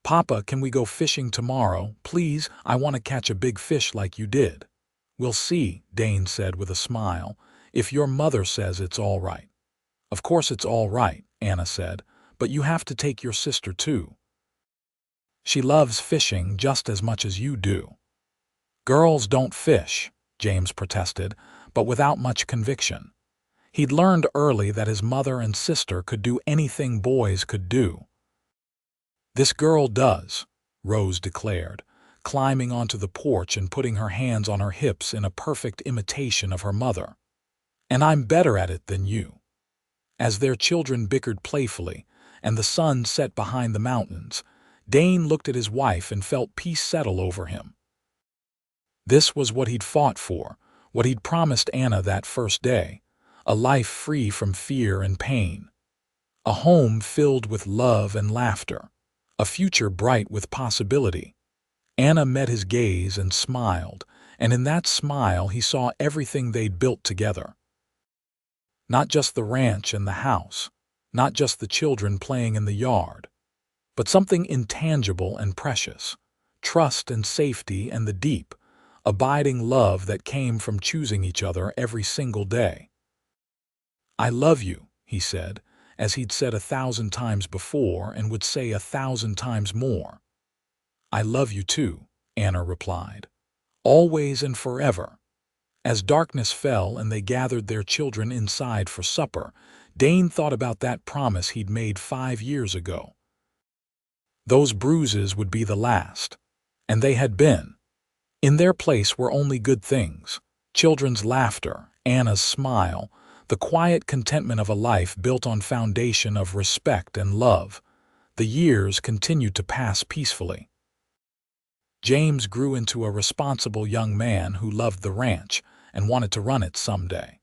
Papa, can we go fishing tomorrow? Please, I want to catch a big fish like you did. We'll see, Dane said with a smile, if your mother says it's all right. Of course it's all right, Anna said, but you have to take your sister too. She loves fishing just as much as you do. Girls don't fish, James protested, but without much conviction. He'd learned early that his mother and sister could do anything boys could do. This girl does, Rose declared, climbing onto the porch and putting her hands on her hips in a perfect imitation of her mother. And I'm better at it than you. As their children bickered playfully, and the sun set behind the mountains, Dane looked at his wife and felt peace settle over him. This was what he'd fought for, what he'd promised Anna that first day, a life free from fear and pain. A home filled with love and laughter, a future bright with possibility. Anna met his gaze and smiled, and in that smile he saw everything they'd built together. Not just the ranch and the house, not just the children playing in the yard, but something intangible and precious, trust and safety and the deep, abiding love that came from choosing each other every single day. I love you, he said, as he'd said 1,000 times before and would say 1,000 times more. I love you too, Anna replied, always and forever. As darkness fell and they gathered their children inside for supper, Dane thought about that promise he'd made 5 years ago. Those bruises would be the last, and they had been. In their place were only good things, children's laughter, Anna's smile, the quiet contentment of a life built on foundation of respect and love. The years continued to pass peacefully. James grew into a responsible young man who loved the ranch and wanted to run it someday.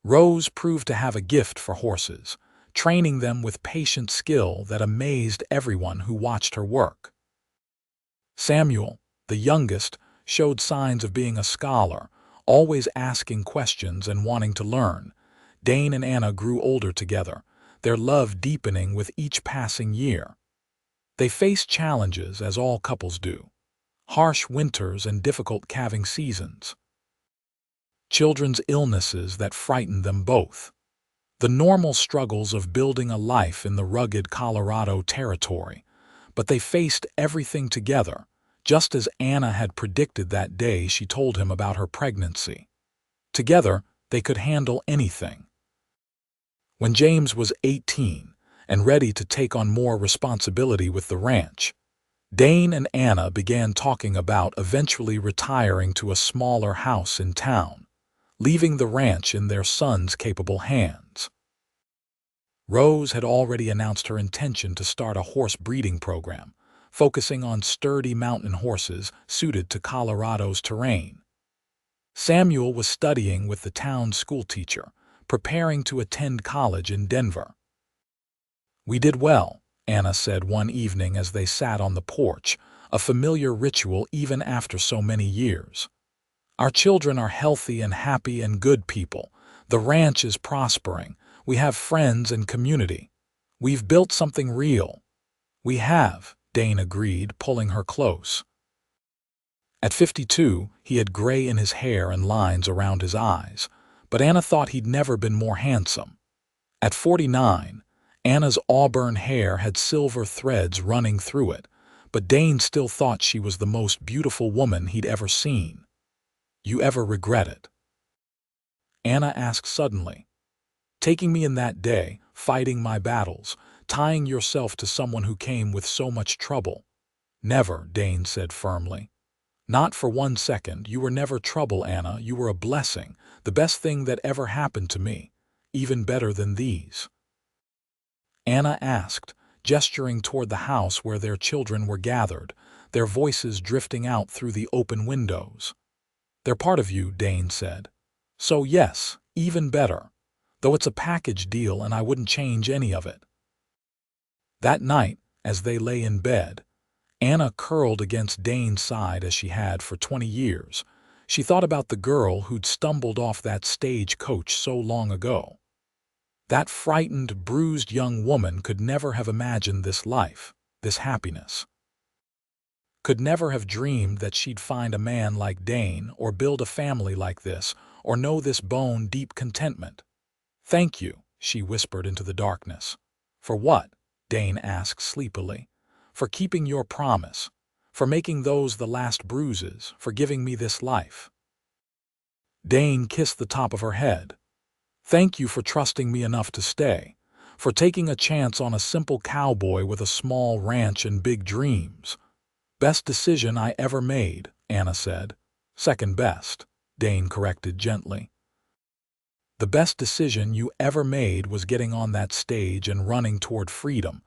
Rose proved to have a gift for horses, training them with patient skill that amazed everyone who watched her work. Samuel, the youngest, showed signs of being a scholar, always asking questions and wanting to learn. Dane and Anna grew older together, their love deepening with each passing year. They faced challenges, as all couples do, harsh winters and difficult calving seasons. Children's illnesses that frightened them both. The normal struggles of building a life in the rugged Colorado territory, but they faced everything together, just as Anna had predicted that day she told him about her pregnancy. Together, they could handle anything. When James was 18 and ready to take on more responsibility with the ranch, Dane and Anna began talking about eventually retiring to a smaller house in town, leaving the ranch in their son's capable hands. Rose had already announced her intention to start a horse breeding program, focusing on sturdy mountain horses suited to Colorado's terrain. Samuel was studying with the town's schoolteacher, preparing to attend college in Denver. We did well, Anna said one evening as they sat on the porch, a familiar ritual even after so many years. Our children are healthy and happy and good people. The ranch is prospering. We have friends and community. We've built something real. We have, Dane agreed, pulling her close. At 52, he had gray in his hair and lines around his eyes, but Anna thought he'd never been more handsome. At 49, Anna's auburn hair had silver threads running through it, but Dane still thought she was the most beautiful woman he'd ever seen. You ever regret it? Anna asked suddenly. Taking me in that day, fighting my battles, tying yourself to someone who came with so much trouble. Never, Dane said firmly. Not for 1 second. You were never trouble, Anna. You were a blessing, the best thing that ever happened to me, even better than these." Anna asked, gesturing toward the house where their children were gathered, their voices drifting out through the open windows. "They're part of you," Dane said. "So yes, even better. Though it's a package deal and I wouldn't change any of it." That night, as they lay in bed, Anna curled against Dane's side as she had for 20 years. She thought about the girl who'd stumbled off that stagecoach so long ago. That frightened, bruised young woman could never have imagined this life, this happiness. Could never have dreamed that she'd find a man like Dane, or build a family like this, or know this bone-deep contentment. "Thank you," she whispered into the darkness. "For what?" Dane asked sleepily. "For keeping your promise, for making those the last bruises, for giving me this life." Dane kissed the top of her head. "Thank you for trusting me enough to stay, for taking a chance on a simple cowboy with a small ranch and big dreams." "Best decision I ever made," Anna said. "Second best," Dane corrected gently. "The best decision you ever made was getting on that stage and running toward freedom.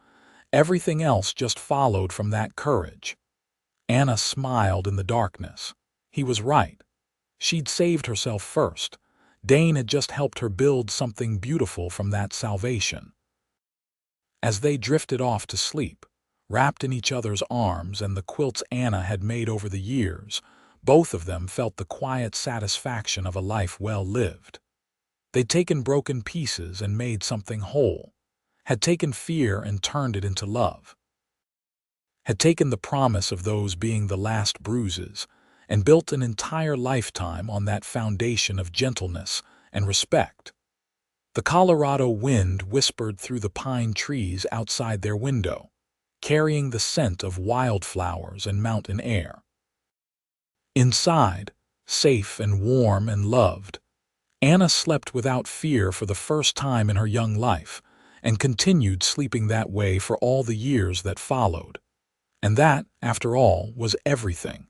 Everything else just followed from that courage." Anna smiled in the darkness. He was right. She'd saved herself first. Dane had just helped her build something beautiful from that salvation. As they drifted off to sleep, wrapped in each other's arms and the quilts Anna had made over the years, both of them felt the quiet satisfaction of a life well lived. They'd taken broken pieces and made something whole, had taken fear and turned it into love, had taken the promise of those being the last bruises and built an entire lifetime on that foundation of gentleness and respect. The Colorado wind whispered through the pine trees outside their window, carrying the scent of wildflowers and mountain air. Inside, safe and warm and loved, Anna slept without fear for the first time in her young life, and continued sleeping that way for all the years that followed. And that, after all, was everything.